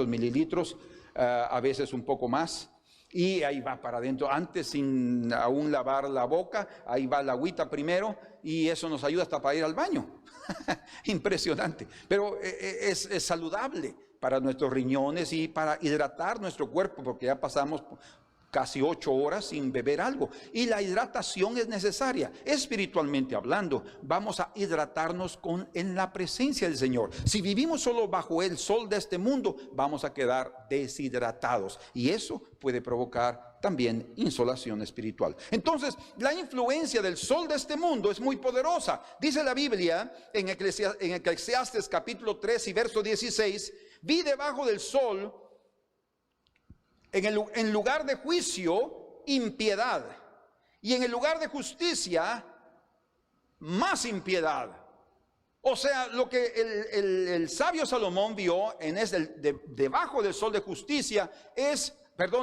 mililitros, a veces un poco más, y ahí va para adentro. Antes, sin aún lavar la boca, ahí va la agüita primero, y eso nos ayuda hasta para ir al baño. Impresionante, pero es saludable para nuestros riñones y para hidratar nuestro cuerpo, porque ya pasamos casi 8 horas sin beber algo, y la hidratación es necesaria. Espiritualmente hablando, vamos a hidratarnos en la presencia del Señor. Si vivimos solo bajo el sol de este mundo, vamos a quedar deshidratados, y eso puede provocar también insolación espiritual. Entonces, la influencia del sol de este mundo es muy poderosa. Dice la Biblia en Eclesiastes capítulo 3 y verso 16: vi debajo del sol, en lugar de juicio, impiedad, y en el lugar de justicia, más impiedad. O sea, lo que el sabio Salomón vio debajo del sol de justicia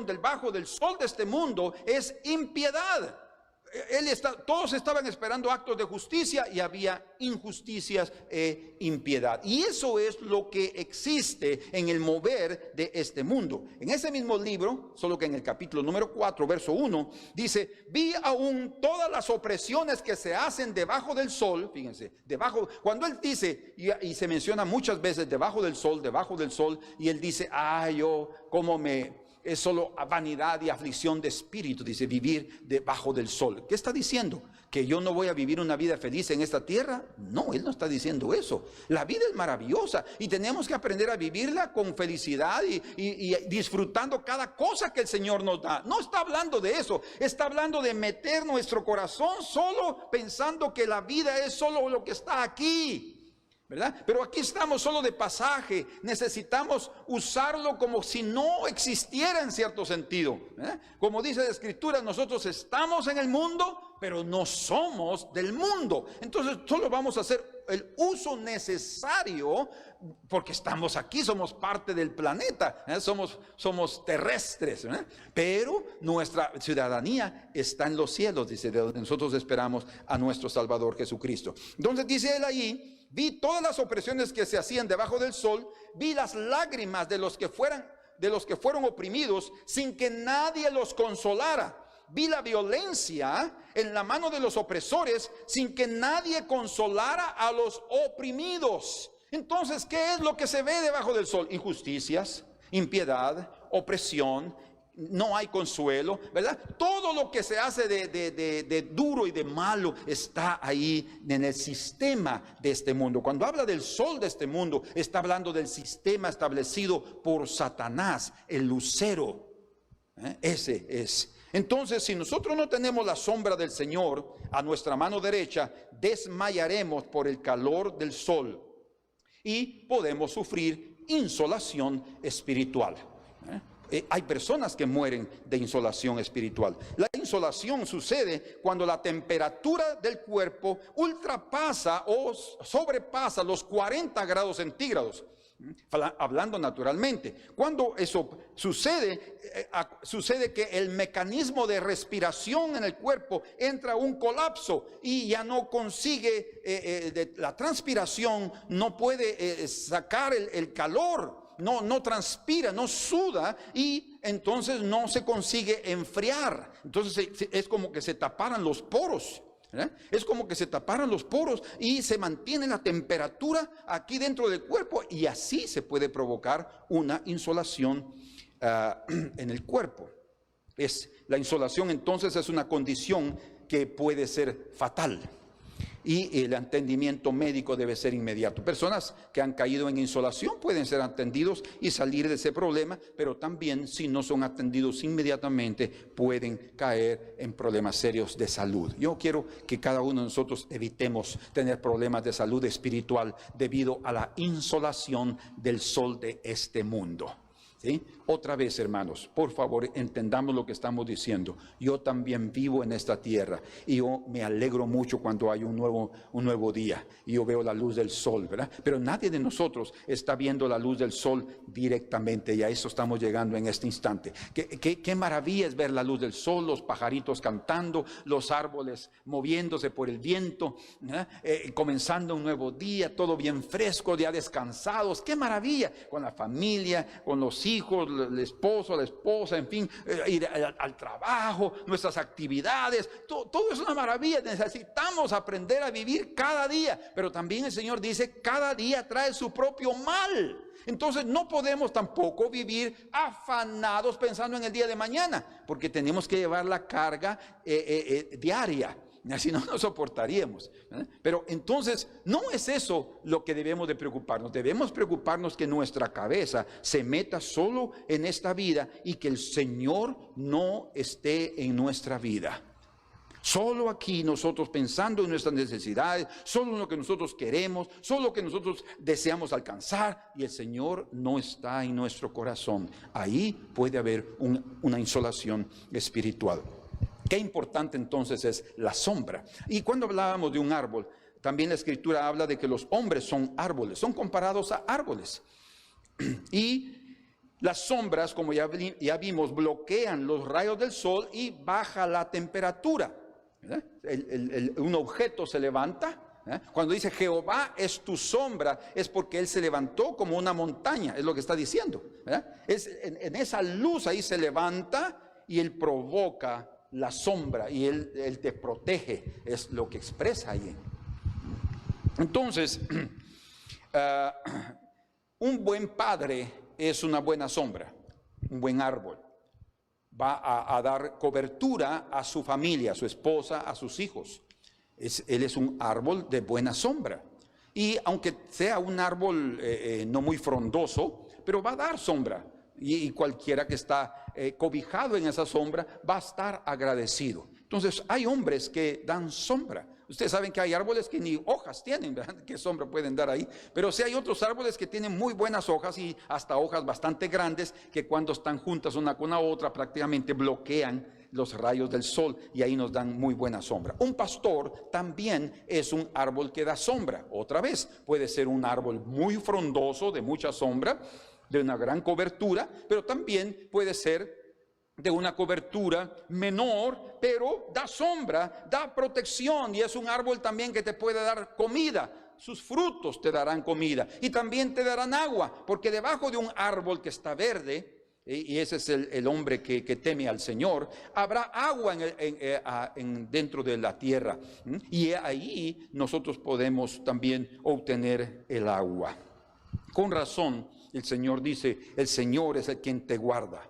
debajo del sol de este mundo es impiedad. Todos estaban esperando actos de justicia y había injusticias e impiedad. Y eso es lo que existe en el mover de este mundo. En ese mismo libro, solo que en el capítulo número 4, verso 1, dice: vi aún todas las opresiones que se hacen debajo del sol. Fíjense, cuando él dice, y se menciona muchas veces debajo del sol, y él dice: es solo vanidad y aflicción de espíritu, dice, vivir debajo del sol. ¿Qué está diciendo? ¿Que yo no voy a vivir una vida feliz en esta tierra? No, él no está diciendo eso. La vida es maravillosa y tenemos que aprender a vivirla con felicidad y disfrutando cada cosa que el Señor nos da. No está hablando de eso, está hablando de meter nuestro corazón solo pensando que la vida es solo lo que está aquí, ¿verdad? Pero aquí estamos solo de pasaje. Necesitamos usarlo como si no existiera en cierto sentido, ¿verdad? Como dice la Escritura, nosotros estamos en el mundo, pero no somos del mundo. Entonces solo vamos a hacer el uso necesario, porque estamos aquí, somos parte del planeta, ¿eh? Somos terrestres, ¿eh? Pero nuestra ciudadanía está en los cielos, dice, de donde nosotros esperamos a nuestro Salvador Jesucristo. Entonces dice él ahí: vi todas las opresiones que se hacían debajo del sol, vi las lágrimas de los que fueron oprimidos sin que nadie los consolara. Vi la violencia en la mano de los opresores sin que nadie consolara a los oprimidos. Entonces, ¿qué es lo que se ve debajo del sol? Injusticias, impiedad, opresión. No hay consuelo, ¿verdad? Todo lo que se hace de duro y de malo está ahí en el sistema de este mundo. Cuando habla del sol de este mundo, está hablando del sistema establecido por Satanás, el lucero. Ese es. Entonces, si nosotros no tenemos la sombra del Señor a nuestra mano derecha, desmayaremos por el calor del sol y podemos sufrir insolación espiritual. Hay personas que mueren de insolación espiritual. La insolación sucede cuando la temperatura del cuerpo ultrapasa o sobrepasa los 40 grados centígrados. Hablando naturalmente, cuando eso sucede, sucede que el mecanismo de respiración en el cuerpo entra a un colapso y ya no consigue, la transpiración no puede sacar el calor. No transpira, no suda y entonces no se consigue enfriar. Entonces es como que se taparan los poros. Es como que se taparan los poros y se mantiene la temperatura aquí dentro del cuerpo y así se puede provocar una insolación en el cuerpo. La insolación entonces es una condición que puede ser fatal. Y el atendimiento médico debe ser inmediato. Personas que han caído en insolación pueden ser atendidos y salir de ese problema, pero también si no son atendidos inmediatamente pueden caer en problemas serios de salud. Yo quiero que cada uno de nosotros evitemos tener problemas de salud espiritual debido a la insolación del sol de este mundo. ¿Sí? Otra vez, hermanos, por favor, entendamos lo que estamos diciendo. Yo también vivo en esta tierra y yo me alegro mucho cuando hay un nuevo día y yo veo la luz del sol, ¿verdad? Pero nadie de nosotros está viendo la luz del sol directamente y a eso estamos llegando en este instante. Qué maravilla es ver la luz del sol, los pajaritos cantando, los árboles moviéndose por el viento, comenzando un nuevo día, todo bien fresco, ya descansados. Qué maravilla, con la familia, con los hijos, el esposo, la esposa, en fin, ir al trabajo, nuestras actividades, todo es una maravilla. Necesitamos aprender a vivir cada día, pero también el Señor dice, cada día trae su propio mal. Entonces no podemos tampoco vivir afanados pensando en el día de mañana, porque tenemos que llevar la carga diaria. Así no nos soportaríamos. Pero entonces no es eso lo que debemos de preocuparnos. Debemos preocuparnos que nuestra cabeza se meta solo en esta vida y que el Señor no esté en nuestra vida. Solo aquí nosotros pensando en nuestras necesidades, solo en lo que nosotros queremos, solo lo que nosotros deseamos alcanzar, y el Señor no está en nuestro corazón. Ahí puede haber una insolación espiritual. Qué importante entonces es la sombra. Y cuando hablábamos de un árbol, también la Escritura habla de que los hombres son árboles, son comparados a árboles. Y las sombras, como ya vimos, bloquean los rayos del sol y baja la temperatura. Un objeto se levanta. Cuando dice Jehová es tu sombra, es porque Él se levantó como una montaña, es lo que está diciendo. En esa luz ahí se levanta y Él provoca la sombra y él te protege, es lo que expresa ahí. Entonces, un buen padre es una buena sombra, un buen árbol. Va a dar cobertura a su familia, a su esposa, a sus hijos. Él es un árbol de buena sombra. Y aunque sea un árbol no muy frondoso, pero va a dar sombra. Y cualquiera que está cobijado en esa sombra va a estar agradecido. Entonces hay hombres que dan sombra. Ustedes saben que hay árboles que ni hojas tienen, ¿verdad? ¿Qué sombra pueden dar ahí? Pero sí hay otros árboles que tienen muy buenas hojas y hasta hojas bastante grandes que cuando están juntas una con la otra prácticamente bloquean los rayos del sol y ahí nos dan muy buena sombra. Un pastor también es un árbol que da sombra. Otra vez, puede ser un árbol muy frondoso de mucha sombra, de una gran cobertura, pero también puede ser de una cobertura menor, pero da sombra, da protección y es un árbol también que te puede dar comida. Sus frutos te darán comida y también te darán agua, porque debajo de un árbol que está verde, y ese es el hombre que teme al Señor, habrá agua dentro de la tierra y ahí nosotros podemos también obtener el agua. Con razón, el Señor dice, el Señor es el quien te guarda.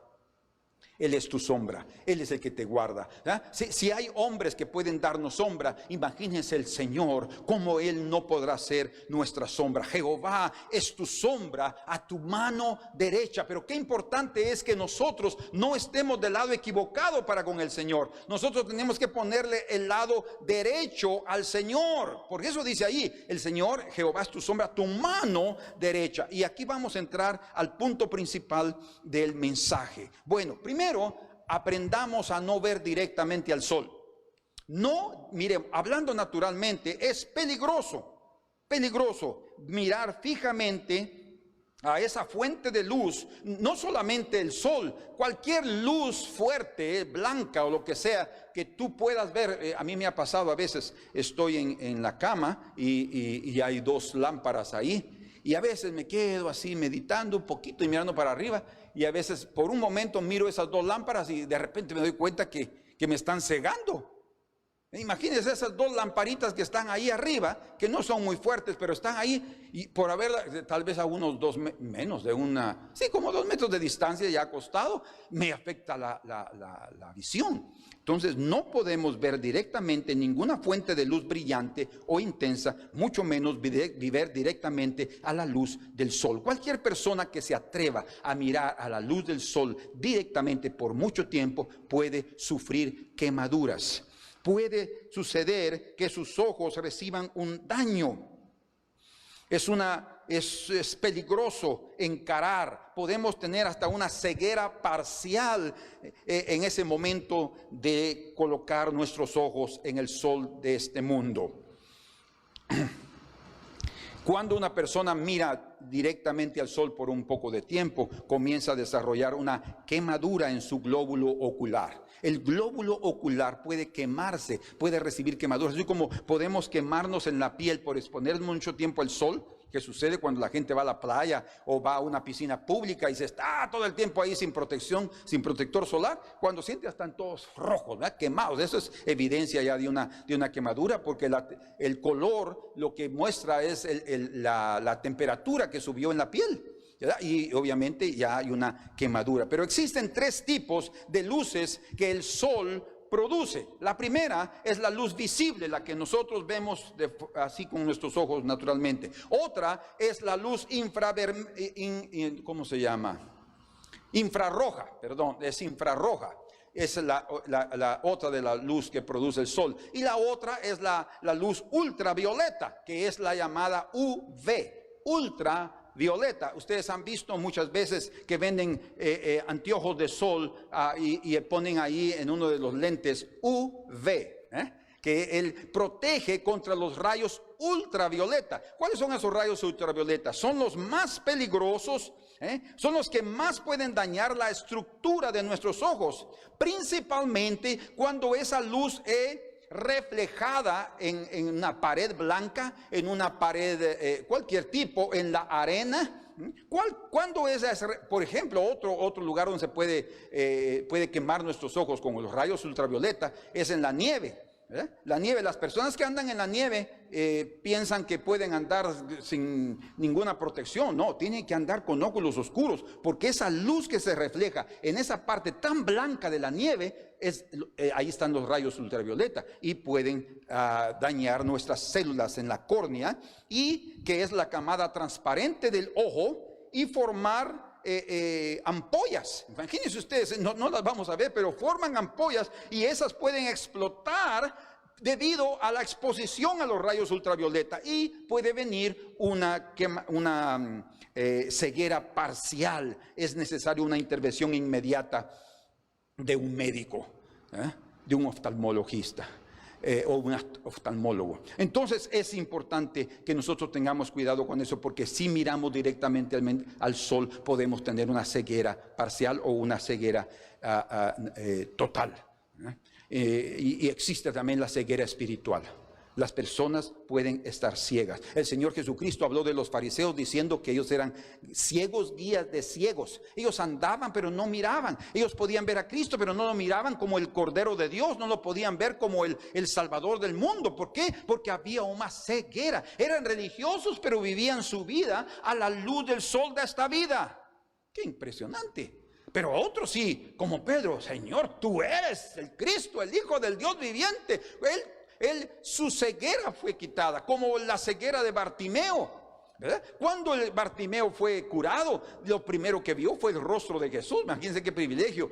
Él es tu sombra, Él es el que te guarda. Si hay hombres que pueden darnos sombra, imagínense el Señor, como Él no podrá ser nuestra sombra. Jehová es tu sombra a tu mano derecha. Pero qué importante es que nosotros no estemos del lado equivocado para con el Señor. Nosotros tenemos que ponerle el lado derecho al Señor. Por eso dice ahí, el Señor, Jehová es tu sombra a tu mano derecha. Y aquí vamos a entrar al punto principal del mensaje. Bueno, primero aprendamos a no ver directamente al sol. No, mire, hablando naturalmente, es peligroso mirar fijamente a esa fuente de luz, no solamente el sol, cualquier luz fuerte, blanca o lo que sea, que tú puedas ver. A mí me ha pasado, a veces estoy en la cama y hay dos lámparas ahí, y a veces me quedo así meditando un poquito y mirando para arriba, y a veces por un momento miro esas dos lámparas y de repente me doy cuenta que me están cegando. Imagínense esas dos lamparitas que están ahí arriba, que no son muy fuertes, pero están ahí, y por haberla tal vez a unos menos de como 2 metros de distancia ya acostado, me afecta la visión. Entonces no podemos ver directamente ninguna fuente de luz brillante o intensa, mucho menos ver directamente a la luz del sol. Cualquier persona que se atreva a mirar a la luz del sol directamente por mucho tiempo puede sufrir quemaduras. Puede suceder que sus ojos reciban un daño. Es peligroso encarar. Podemos tener hasta una ceguera parcial en ese momento de colocar nuestros ojos en el sol de este mundo. Cuando una persona mira directamente al sol por un poco de tiempo, comienza a desarrollar una quemadura en su glóbulo ocular. El glóbulo ocular puede quemarse, puede recibir quemaduras, así como podemos quemarnos en la piel por exponernos mucho tiempo al sol, que sucede cuando la gente va a la playa o va a una piscina pública y se está todo el tiempo ahí sin protección, sin protector solar. Cuando siente están todos rojos, ¿verdad? Quemados. Eso es evidencia ya de una quemadura, porque el color lo que muestra es la temperatura que subió en la piel, ¿verdad? Y obviamente ya hay una quemadura. Pero existen 3 tipos de luces que el sol produce. La primera es la luz visible, la que nosotros vemos así con nuestros ojos naturalmente. Otra es la luz infrarroja, perdón, es infrarroja. Es la otra de la luz que produce el sol. Y la otra es la luz ultravioleta, que es la llamada UV, ultravioleta. Ustedes han visto muchas veces que venden anteojos de sol y ponen ahí en uno de los lentes UV, que él protege contra los rayos ultravioleta. ¿Cuáles son esos rayos ultravioleta? Son los más peligrosos, son los que más pueden dañar la estructura de nuestros ojos, principalmente cuando esa luz es reflejada en una pared blanca, en una pared cualquier tipo, en la arena. ¿Cuándo es ese? Por ejemplo, otro lugar donde se puede quemar nuestros ojos con los rayos ultravioleta es en la nieve. La nieve, las personas que andan en la nieve piensan que pueden andar sin ninguna protección. No, tienen que andar con óculos oscuros, porque esa luz que se refleja en esa parte tan blanca de la nieve, ahí están los rayos ultravioleta y pueden dañar nuestras células en la córnea, y que es la camada transparente del ojo, y formar ampollas. Imagínense ustedes, no las vamos a ver, pero forman ampollas, y esas pueden explotar debido a la exposición a los rayos ultravioleta, y puede venir una ceguera parcial. Es necesaria una intervención inmediata de un médico, de un oftalmologista. O un oftalmólogo. Entonces es importante que nosotros tengamos cuidado con eso, porque si miramos directamente al sol podemos tener una ceguera parcial o una ceguera total. Y existe también la ceguera espiritual. Las personas pueden estar ciegas. El Señor Jesucristo habló de los fariseos diciendo que ellos eran ciegos, guías de ciegos. Ellos andaban pero no miraban. Ellos podían ver a Cristo pero no lo miraban como el Cordero de Dios. No lo podían ver como el Salvador del mundo. ¿Por qué? Porque había una ceguera. Eran religiosos pero vivían su vida a la luz del sol de esta vida. ¡Qué impresionante! Pero otros sí, como Pedro, Señor, tú eres el Cristo, el Hijo del Dios viviente. Su ceguera fue quitada, como la ceguera de Bartimeo, ¿verdad? Cuando el Bartimeo fue curado, lo primero que vio fue el rostro de Jesús. Imagínense qué privilegio,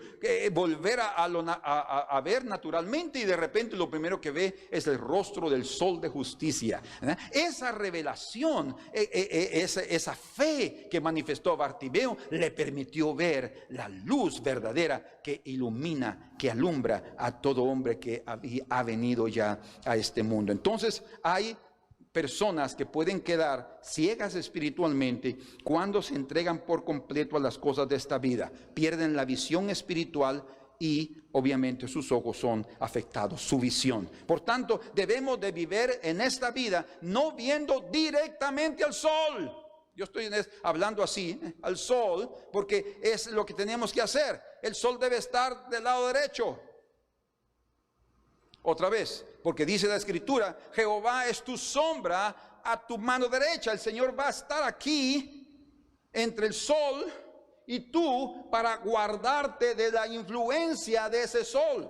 volver a ver naturalmente, y de repente lo primero que ve es el rostro del Sol de justicia, ¿verdad? Esa revelación, esa fe que manifestó Bartimeo le permitió ver la luz verdadera que ilumina, que alumbra a todo hombre que ha venido ya a este mundo. Entonces hay personas que pueden quedar ciegas espiritualmente cuando se entregan por completo a las cosas de esta vida. Pierden la visión espiritual y obviamente sus ojos son afectados, su visión. Por tanto, debemos de vivir en esta vida no viendo directamente al sol. Yo estoy hablando así, al sol, porque es lo que tenemos que hacer. El sol debe estar del lado derecho. Otra vez, porque dice la Escritura, Jehová es tu sombra a tu mano derecha. El Señor va a estar aquí entre el sol y tú para guardarte de la influencia de ese sol.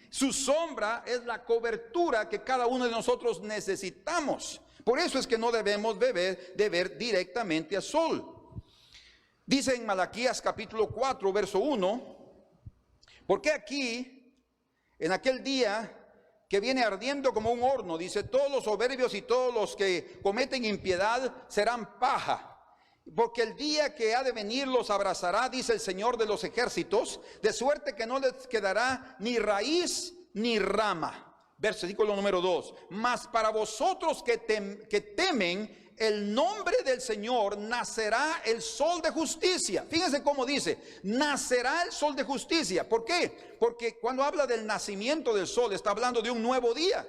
Su sombra es la cobertura que cada uno de nosotros necesitamos. Por eso es que no debemos de ver directamente al sol. Dice en Malaquías capítulo 4, verso 1, porque aquí, en aquel día que viene ardiendo como un horno, dice, todos los soberbios y todos los que cometen impiedad serán paja, porque el día que ha de venir los abrazará, dice el Señor de los ejércitos, de suerte que no les quedará ni raíz ni rama. Versículo número 2, mas para vosotros que temen el nombre del Señor, nacerá el sol de justicia. Fíjense cómo dice, nacerá el sol de justicia. ¿Por qué? Porque cuando habla del nacimiento del sol, está hablando de un nuevo día.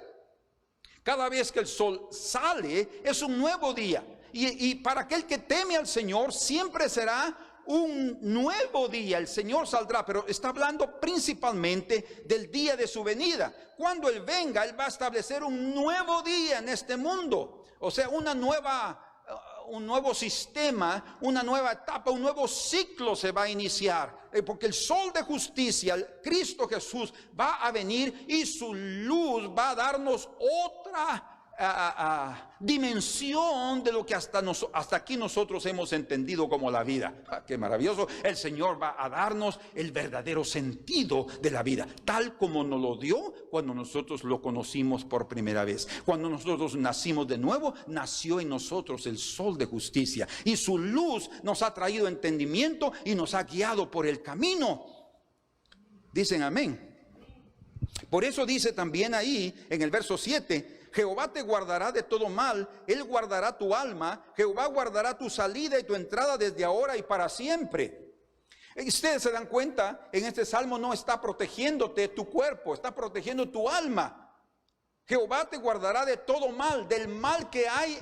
Cada vez que el sol sale, es un nuevo día. Y para aquel que teme al Señor, siempre será un nuevo día. El Señor saldrá, pero está hablando principalmente del día de su venida. Cuando Él venga, Él va a establecer un nuevo día en este mundo. O sea, un nuevo sistema, una nueva etapa, un nuevo ciclo se va a iniciar. Porque el sol de justicia, el Cristo Jesús, va a venir y su luz va a darnos otra dimensión de lo que hasta aquí nosotros hemos entendido como la vida. Qué maravilloso. El Señor va a darnos el verdadero sentido de la vida, tal como nos lo dio cuando nosotros lo conocimos por primera vez. Cuando nosotros nacimos de nuevo, nació en nosotros el sol de justicia, y su luz nos ha traído entendimiento y nos ha guiado por el camino. Dicen amén. Por eso dice también ahí en el verso 7, Jehová te guardará de todo mal, Él guardará tu alma, Jehová guardará tu salida y tu entrada desde ahora y para siempre. Y ustedes se dan cuenta, en este salmo no está protegiéndote tu cuerpo, está protegiendo tu alma. Jehová te guardará de todo mal, del mal que hay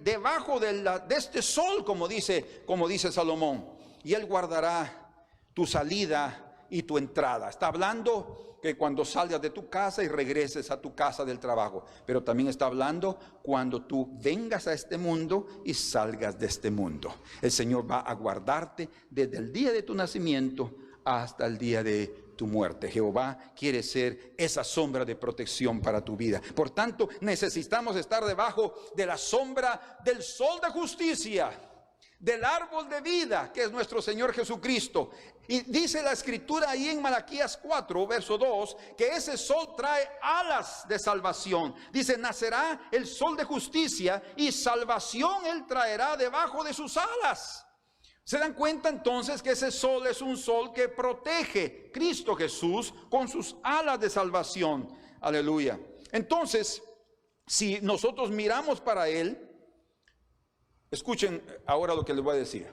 debajo de este sol, como dice Salomón. Y Él guardará tu salida y tu entrada. Está hablando que cuando salgas de tu casa y regreses a tu casa del trabajo, pero también está hablando cuando tú vengas a este mundo y salgas de este mundo. El Señor va a guardarte desde el día de tu nacimiento hasta el día de tu muerte. Jehová quiere ser esa sombra de protección para tu vida. Por tanto, necesitamos estar debajo de la sombra del sol de justicia, del árbol de vida que es nuestro Señor Jesucristo. Y dice la Escritura ahí en Malaquías 4, verso 2, que ese sol trae alas de salvación. Dice, nacerá el sol de justicia y salvación Él traerá debajo de sus alas. ¿Se dan cuenta entonces que ese sol es un sol que protege Cristo Jesús con sus alas de salvación? Aleluya. Entonces, si nosotros miramos para Él, escuchen ahora lo que les voy a decir.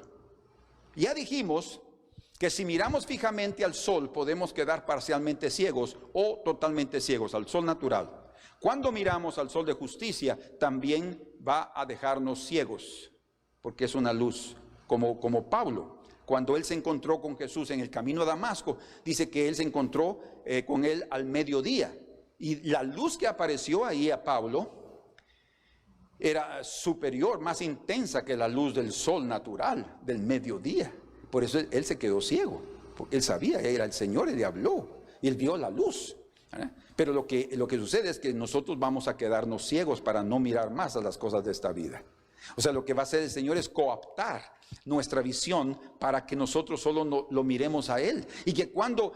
Ya dijimos que si miramos fijamente al sol podemos quedar parcialmente ciegos o totalmente ciegos, al sol natural. Cuando miramos al sol de justicia también va a dejarnos ciegos, porque es una luz, como Pablo. Cuando él se encontró con Jesús en el camino a Damasco, dice que él se encontró con él al mediodía. Y la luz que apareció ahí a Pablo era superior, más intensa que la luz del sol natural del mediodía. Por eso él se quedó ciego. Porque él sabía, era el Señor, él le habló, y él vio la luz. Pero lo que sucede es que nosotros vamos a quedarnos ciegos para no mirar más a las cosas de esta vida. O sea, lo que va a hacer el Señor es cooptar nuestra visión para que nosotros solo lo miremos a Él. Y que cuando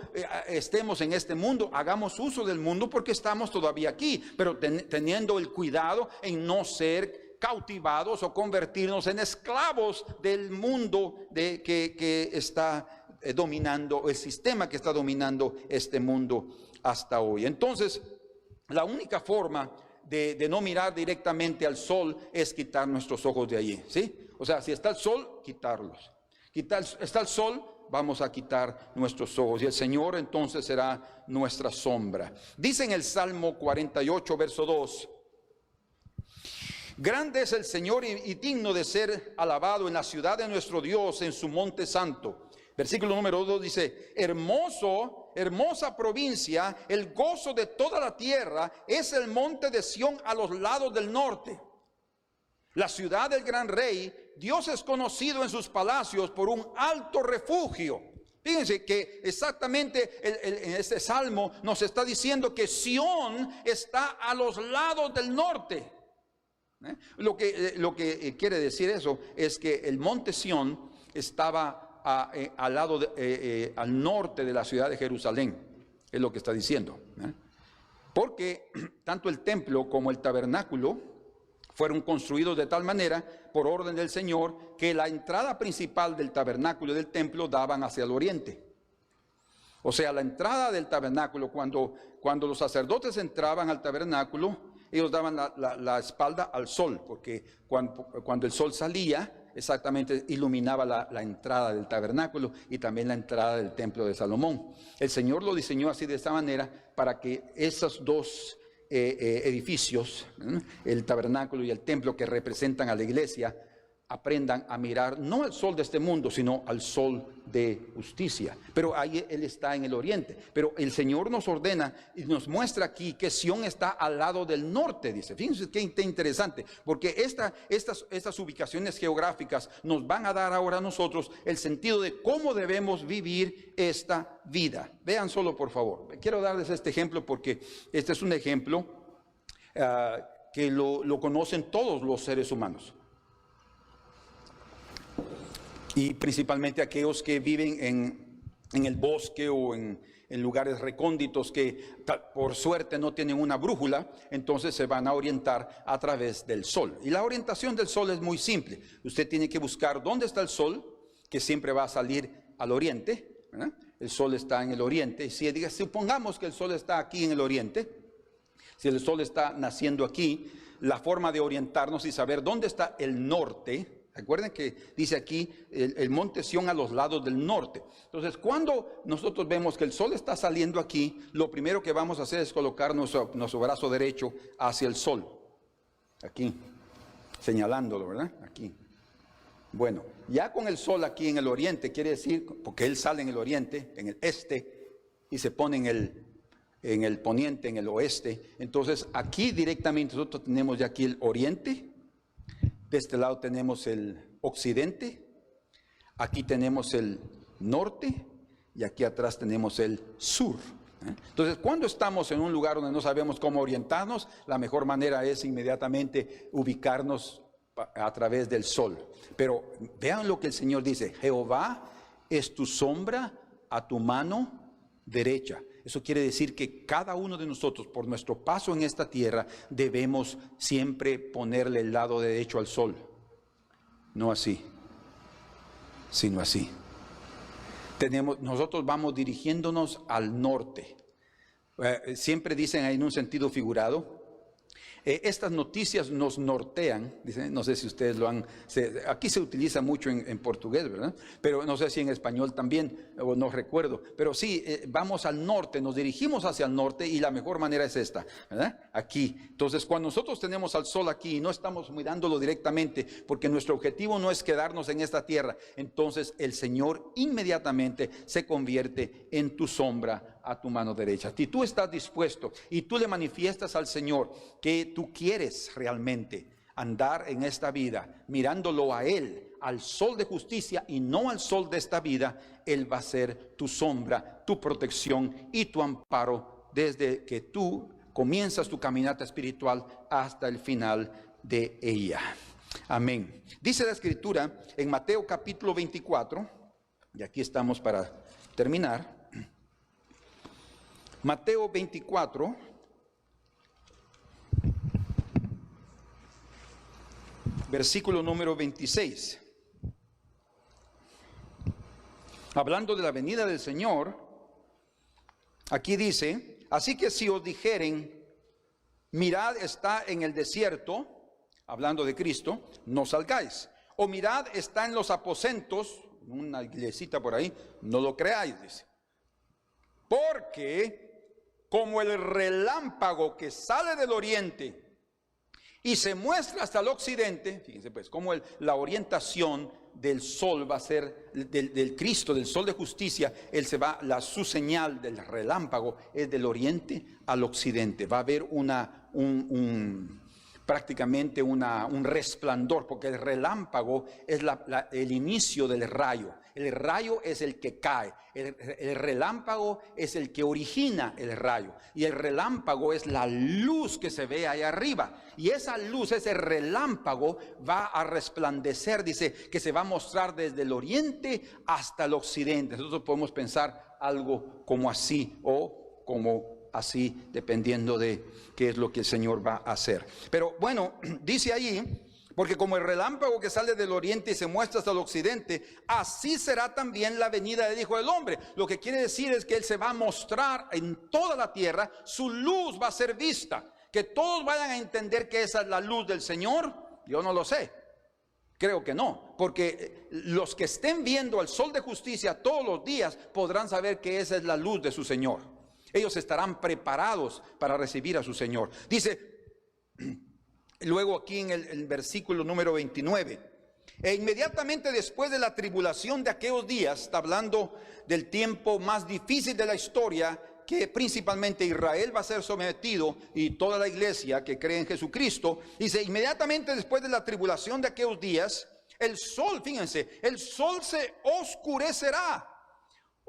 estemos en este mundo, hagamos uso del mundo porque estamos todavía aquí. Pero teniendo el cuidado en no ser cautivados o convertirnos en esclavos del mundo que está dominando, el sistema que está dominando este mundo hasta hoy. Entonces, la única forma de no mirar directamente al sol es quitar nuestros ojos de allí, ¿sí? O sea, si está el sol, quitarlos. Está el sol, vamos a quitar nuestros ojos y el Señor entonces será nuestra sombra. Dice en el Salmo 48, verso 2: grande es el Señor y digno de ser alabado en la ciudad de nuestro Dios, en su monte santo. Versículo número 2 dice: hermosa provincia, el gozo de toda la tierra, es el monte de Sión a los lados del norte. La ciudad del gran rey, Dios es conocido en sus palacios por un alto refugio. Fíjense que exactamente en este salmo nos está diciendo que Sión está a los lados del norte. Lo que quiere decir eso es que el monte Sión estaba al lado al norte de la ciudad de Jerusalén, es lo que está diciendo, porque tanto el templo como el tabernáculo fueron construidos de tal manera, por orden del Señor, que la entrada principal del tabernáculo y del templo daban hacia el oriente. O sea, la entrada del tabernáculo, cuando los sacerdotes entraban al tabernáculo, ellos daban la espalda al sol, porque cuando el sol salía, exactamente iluminaba la entrada del tabernáculo y también la entrada del templo de Salomón. El Señor lo diseñó así, de esta manera, para que esos dos edificios, el tabernáculo y el templo, que representan a la iglesia, aprendan a mirar no al sol de este mundo, sino al sol de justicia. Pero ahí Él está en el oriente. Pero el Señor nos ordena y nos muestra aquí que Sión está al lado del norte, dice. Fíjense qué interesante, porque estas ubicaciones geográficas nos van a dar ahora a nosotros el sentido de cómo debemos vivir esta vida. Vean solo, por favor. Quiero darles este ejemplo porque este es un ejemplo que lo conocen todos los seres humanos. Y principalmente aquellos que viven en el bosque o en lugares recónditos que por suerte no tienen una brújula, entonces se van a orientar a través del sol. Y la orientación del sol es muy simple. Usted tiene que buscar dónde está el sol, que siempre va a salir al oriente, ¿verdad? El sol está en el oriente. Y supongamos que el sol está aquí en el oriente, si el sol está naciendo aquí, la forma de orientarnos y saber dónde está el norte. Recuerden que dice aquí el monte Sión a los lados del norte. Entonces, cuando nosotros vemos que el sol está saliendo aquí, lo primero que vamos a hacer es colocar nuestro brazo derecho hacia el sol. Aquí, señalándolo, ¿verdad? Aquí. Bueno, ya con el sol aquí en el oriente, quiere decir, porque él sale en el oriente, en el este, y se pone en el poniente, en el oeste. Entonces, aquí directamente nosotros tenemos ya aquí el oriente. De este lado tenemos el occidente, aquí tenemos el norte y aquí atrás tenemos el sur. Entonces, cuando estamos en un lugar donde no sabemos cómo orientarnos, la mejor manera es inmediatamente ubicarnos a través del sol. Pero vean lo que el Señor dice: Jehová es tu sombra a tu mano derecha. Eso quiere decir que cada uno de nosotros, por nuestro paso en esta tierra, debemos siempre ponerle el lado derecho al sol. No así, sino así. Nosotros vamos dirigiéndonos al norte. Siempre dicen ahí en un sentido figurado. Estas noticias nos nortean, dicen, no sé si ustedes aquí se utiliza mucho en portugués, ¿verdad? Pero no sé si en español también, o no recuerdo, pero sí, vamos al norte, nos dirigimos hacia el norte y la mejor manera es esta, ¿verdad? Aquí. Entonces, cuando nosotros tenemos al sol aquí y no estamos mirándolo directamente, porque nuestro objetivo no es quedarnos en esta tierra, entonces el Señor inmediatamente se convierte en tu sombra a tu mano derecha. Si tú estás dispuesto y tú le manifiestas al Señor que tú quieres realmente andar en esta vida mirándolo a Él, al sol de justicia y no al sol de esta vida, Él va a ser tu sombra, tu protección y tu amparo desde que tú comienzas tu caminata espiritual hasta el final de ella. Amén. Dice la Escritura en Mateo capítulo 24, y aquí estamos para terminar. Mateo 24, versículo número 26. Hablando de la venida del Señor, aquí dice: así que si os dijeren, mirad, está en el desierto, hablando de Cristo, no salgáis. O mirad, está en los aposentos, una iglesita por ahí, no lo creáis, dice. Porque como el relámpago que sale del oriente y se muestra hasta el occidente, fíjense pues, como la orientación del sol va a ser, del Cristo, del sol de justicia, él se va, su señal del relámpago es del oriente al occidente. Va a haber prácticamente un resplandor, porque el relámpago es el inicio del rayo. El rayo es el que cae, el relámpago es el que origina el rayo, y el relámpago es la luz que se ve ahí arriba, y esa luz, ese relámpago va a resplandecer, dice que se va a mostrar desde el oriente hasta el occidente. Nosotros podemos pensar algo como así o como así, dependiendo de qué es lo que el Señor va a hacer. Pero bueno, dice allí: porque como el relámpago que sale del oriente y se muestra hasta el occidente, así será también la venida del Hijo del Hombre. Lo que quiere decir es que Él se va a mostrar en toda la tierra, su luz va a ser vista. Que todos vayan a entender que esa es la luz del Señor, yo no lo sé. Creo que no, porque los que estén viendo al sol de justicia todos los días podrán saber que esa es la luz de su Señor. Ellos estarán preparados para recibir a su Señor. Dice luego aquí en el versículo número 29: e inmediatamente después de la tribulación de aquellos días, está hablando del tiempo más difícil de la historia, que principalmente Israel va a ser sometido y toda la iglesia que cree en Jesucristo. Dice: inmediatamente después de la tribulación de aquellos días, el sol, fíjense, el sol se oscurecerá.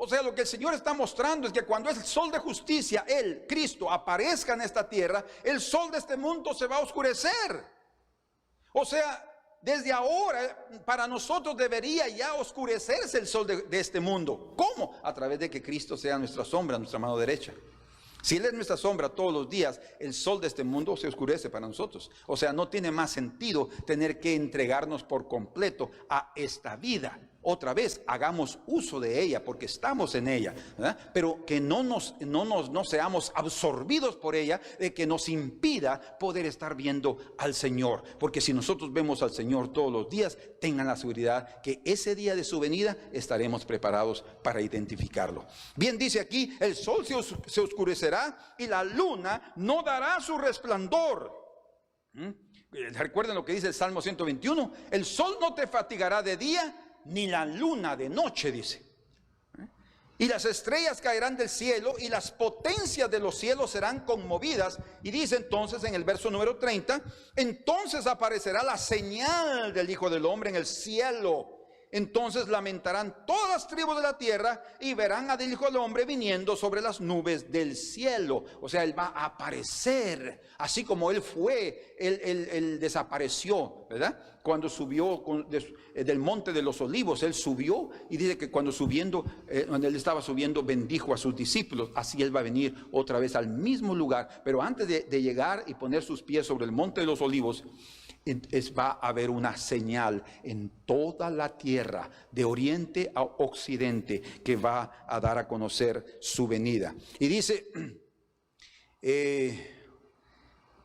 O sea, lo que el Señor está mostrando es que cuando el sol de justicia, Él, Cristo, aparezca en esta tierra, el sol de este mundo se va a oscurecer. O sea, desde ahora para nosotros debería ya oscurecerse el sol de este mundo. ¿Cómo? A través de que Cristo sea nuestra sombra, nuestra mano derecha. Si Él es nuestra sombra todos los días, el sol de este mundo se oscurece para nosotros. O sea, no tiene más sentido tener que entregarnos por completo a esta vida. Otra vez, hagamos uso de ella porque estamos en ella, ¿verdad? Pero que no seamos absorbidos por ella, de que nos impida poder estar viendo al Señor. Porque si nosotros vemos al Señor todos los días, tengan la seguridad que ese día de su venida estaremos preparados para identificarlo. Bien, dice aquí: el sol se oscurecerá y la luna no dará su resplandor. Recuerden lo que dice el Salmo 121: el sol no te fatigará de día, ni la luna de noche, dice. Y las estrellas caerán del cielo y las potencias de los cielos serán conmovidas. Y dice entonces en el verso número 30: entonces aparecerá la señal del Hijo del Hombre en el cielo. Entonces lamentarán todas las tribus de la tierra y verán al Hijo del Hombre viniendo sobre las nubes del cielo. O sea, Él va a aparecer, así como Él fue, Él desapareció, ¿verdad? Cuando subió del monte de los olivos, Él subió, y dice que cuando Él estaba subiendo, bendijo a sus discípulos. Así Él va a venir otra vez al mismo lugar, pero antes de llegar y poner sus pies sobre el monte de los olivos, va a haber una señal en toda la tierra, de oriente a occidente, que va a dar a conocer su venida. Y dice,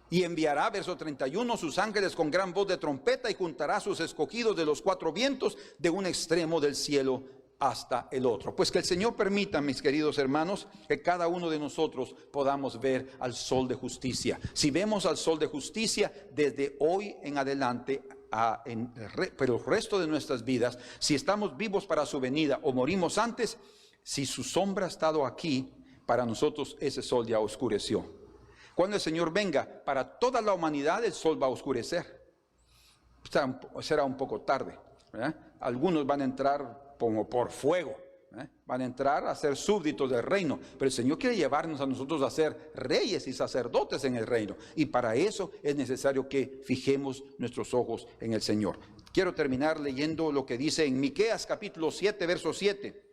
y enviará, verso 31, sus ángeles con gran voz de trompeta, y juntará a sus escogidos de los cuatro vientos, de un extremo del cielo hasta el otro. Pues que el Señor permita, mis queridos hermanos, que cada uno de nosotros podamos ver al sol de justicia. Si vemos al sol de justicia desde hoy en adelante, pero el resto de nuestras vidas, si estamos vivos para su venida o morimos antes, si su sombra ha estado aquí, para nosotros ese sol ya oscureció. Cuando el Señor venga, para toda la humanidad el sol va a oscurecer. será un poco tarde, ¿verdad? Algunos van a entrar como por fuego, ¿verdad? Van a entrar a ser súbditos del reino, pero el Señor quiere llevarnos a nosotros a ser reyes y sacerdotes en el reino, y para eso es necesario que fijemos nuestros ojos en el Señor. Quiero terminar leyendo lo que dice en Miqueas capítulo 7, verso 7.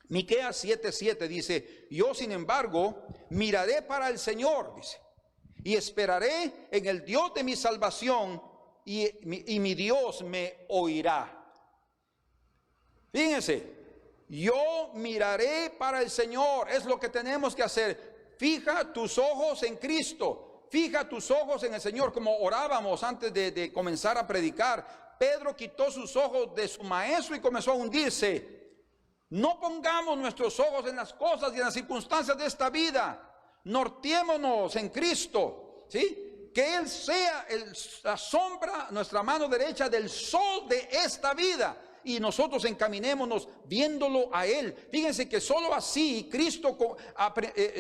Miqueas 7:7 dice: yo sin embargo miraré para el Señor, dice, y esperaré en el Dios de mi salvación, y mi Dios me oirá. Fíjense, yo miraré para el Señor, es lo que tenemos que hacer. Fija tus ojos en Cristo, fija tus ojos en el Señor, como orábamos antes de comenzar a predicar. Pedro quitó sus ojos de su maestro y comenzó a hundirse. No pongamos nuestros ojos en las cosas y en las circunstancias de esta vida. Norteémonos en Cristo, ¿sí? Que Él sea la sombra, nuestra mano derecha del sol de esta vida, y nosotros encaminémonos viéndolo a Él. Fíjense que solo así Cristo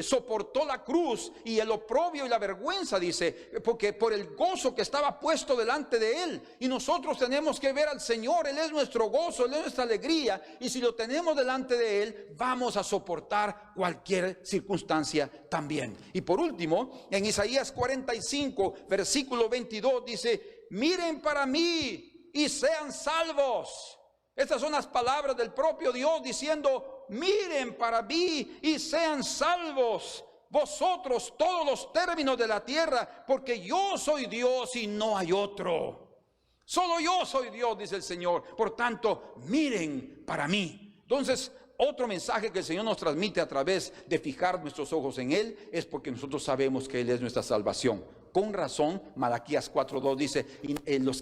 soportó la cruz y el oprobio y la vergüenza, dice, porque por el gozo que estaba puesto delante de Él. Y nosotros tenemos que ver al Señor. Él es nuestro gozo, Él es nuestra alegría, y si lo tenemos delante de Él, vamos a soportar cualquier circunstancia también. Y por último, en Isaías 45 versículo 22 dice: miren para mí y sean salvos. Estas son las palabras del propio Dios diciendo: miren para mí y sean salvos vosotros todos los términos de la tierra, porque yo soy Dios y no hay otro. Solo yo soy Dios, dice el Señor. Por tanto, miren para mí. Entonces, otro mensaje que el Señor nos transmite a través de fijar nuestros ojos en Él es porque nosotros sabemos que Él es nuestra salvación. Con razón, Malaquías 4:2 dice: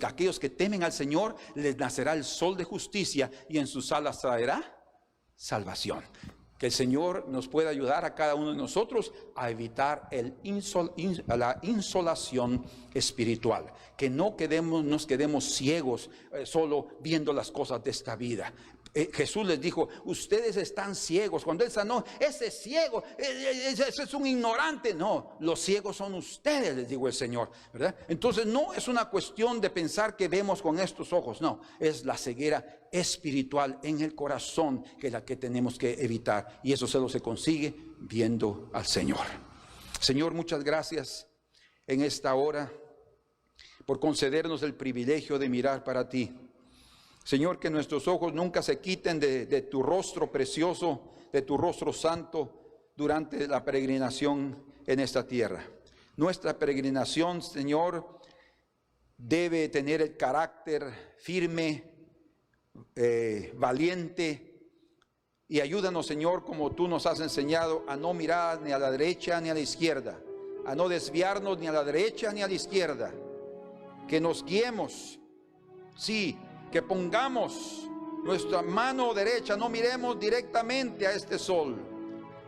aquellos que temen al Señor les nacerá el sol de justicia, y en sus alas traerá salvación. Que el Señor nos pueda ayudar a cada uno de nosotros a evitar la insolación espiritual. Que no nos quedemos ciegos solo viendo las cosas de esta vida. Jesús les dijo: ustedes están ciegos. Cuando Él sanó, ese es ciego, ese es un ignorante. No, los ciegos son ustedes, les dijo el Señor, ¿verdad? Entonces no es una cuestión de pensar que vemos con estos ojos. No, es la ceguera espiritual en el corazón que es la que tenemos que evitar, y eso solo se consigue viendo al Señor. Señor, muchas gracias en esta hora por concedernos el privilegio de mirar para ti. Señor, que nuestros ojos nunca se quiten de tu rostro precioso, de tu rostro santo durante la peregrinación en esta tierra. Nuestra peregrinación, Señor, debe tener el carácter firme, valiente, y ayúdanos, Señor, como tú nos has enseñado, a no mirar ni a la derecha ni a la izquierda, a no desviarnos ni a la derecha ni a la izquierda, que nos guiemos, sí, que pongamos nuestra mano derecha, no miremos directamente a este sol.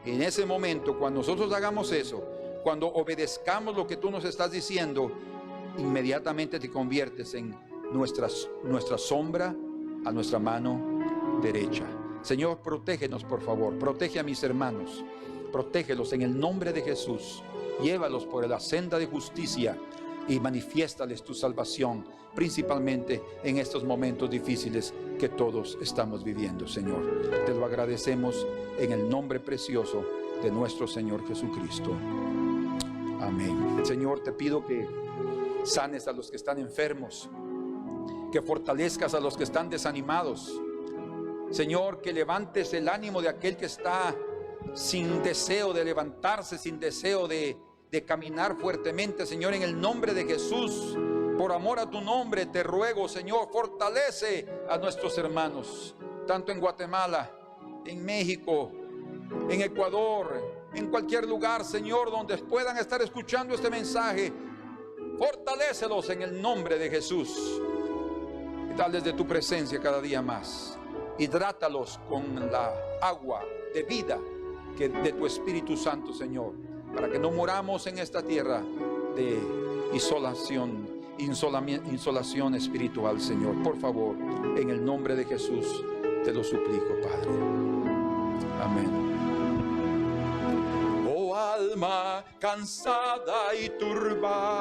Y en ese momento, cuando nosotros hagamos eso, cuando obedezcamos lo que tú nos estás diciendo, inmediatamente te conviertes en nuestra sombra a nuestra mano derecha. Señor, protégenos, por favor. Protege a mis hermanos, protégelos en el nombre de Jesús. Llévalos por la senda de justicia y manifiéstales tu salvación, principalmente en estos momentos difíciles que todos estamos viviendo, Señor. Te lo agradecemos en el nombre precioso de nuestro Señor Jesucristo. Amén. Señor, te pido que sanes a los que están enfermos, que fortalezcas a los que están desanimados. Señor, que levantes el ánimo de aquel que está sin deseo de levantarse, sin deseo de caminar fuertemente. Señor, en el nombre de Jesús, por amor a tu nombre, te ruego, Señor, fortalece a nuestros hermanos, tanto en Guatemala, en México, en Ecuador, en cualquier lugar, Señor, donde puedan estar escuchando este mensaje. Fortalécelos en el nombre de Jesús, y dales de tu presencia cada día más. Hidrátalos con la agua de vida de tu Espíritu Santo, Señor, para que no muramos en esta tierra de insolación espiritual, Señor. Por favor, en el nombre de Jesús te lo suplico, Padre. Amén. Oh alma alma cansada y turbada,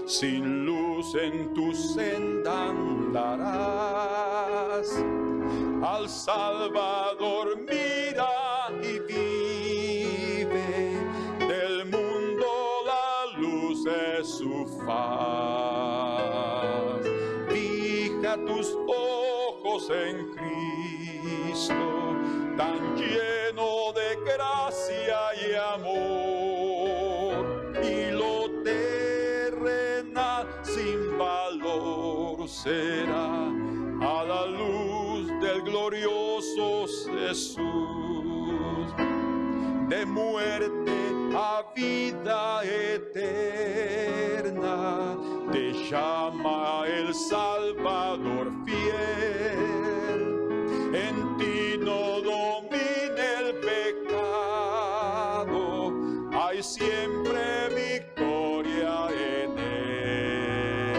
sin luz en tu senda andarás. Al Salvador mira y vive, del mundo la luz es su faz. Fija tus ojos en Cristo, tan lleno de gracia y amor, y lo terrenal sin valor será a la luz del glorioso Jesús. De muerte a vida eterna te llama el Salvador fiel. En ti no domina el pecado, hay siempre victoria en él.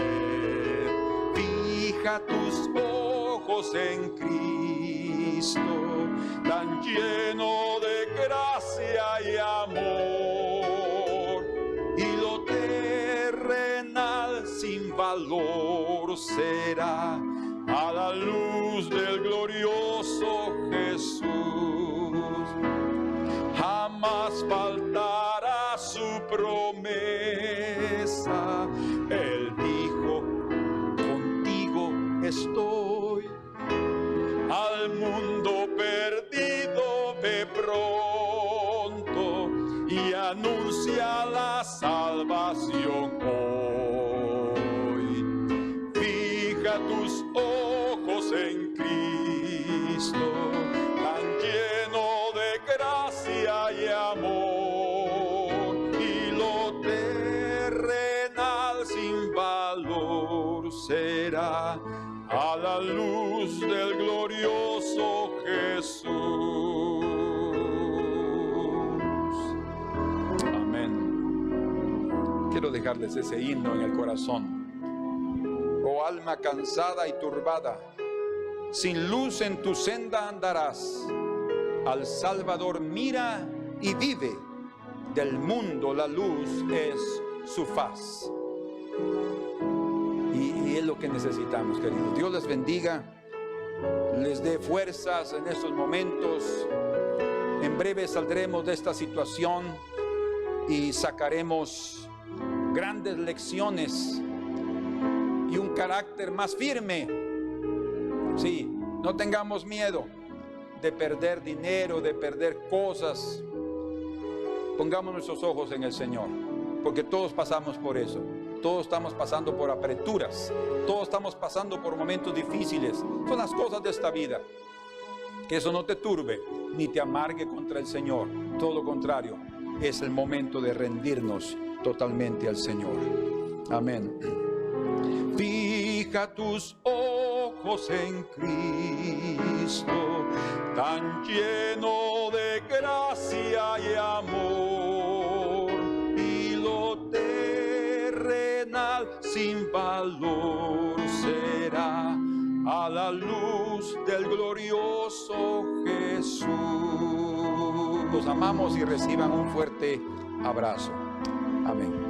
Fija tus ojos en Cristo, tan lleno de gracia y amor, y lo terrenal sin valor será a la luz del glorioso Jesús. Jamás faltará su promesa. Él dijo: contigo estoy. Al mundo perdido ve pronto y anuncia la salvación hoy. Fija tus ojos en Cristo, tan lleno de gracia y amor, y lo terrenal sin valor será a la luz del glorioso Jesús. Amén. Quiero dejarles ese himno en el corazón. Oh alma cansada y turbada, sin luz en tu senda andarás. Al Salvador mira y vive, del mundo la luz es su faz. Y es lo que necesitamos, queridos. Dios les bendiga, les dé fuerzas en estos momentos. En breve saldremos de esta situación y sacaremos grandes lecciones y un carácter más firme. Sí, no tengamos miedo de perder dinero, de perder cosas. Pongamos nuestros ojos en el Señor, porque todos pasamos por eso. Todos estamos pasando por apreturas, todos estamos pasando por momentos difíciles. Son las cosas de esta vida. Que eso no te turbe ni te amargue contra el Señor. Todo lo contrario, es el momento de rendirnos totalmente al Señor. Amén. Fija tus ojos en Cristo, tan lleno de gracia y amor, y lo terrenal sin valor será a la luz del glorioso Jesús. Los amamos y reciban un fuerte abrazo. Amén.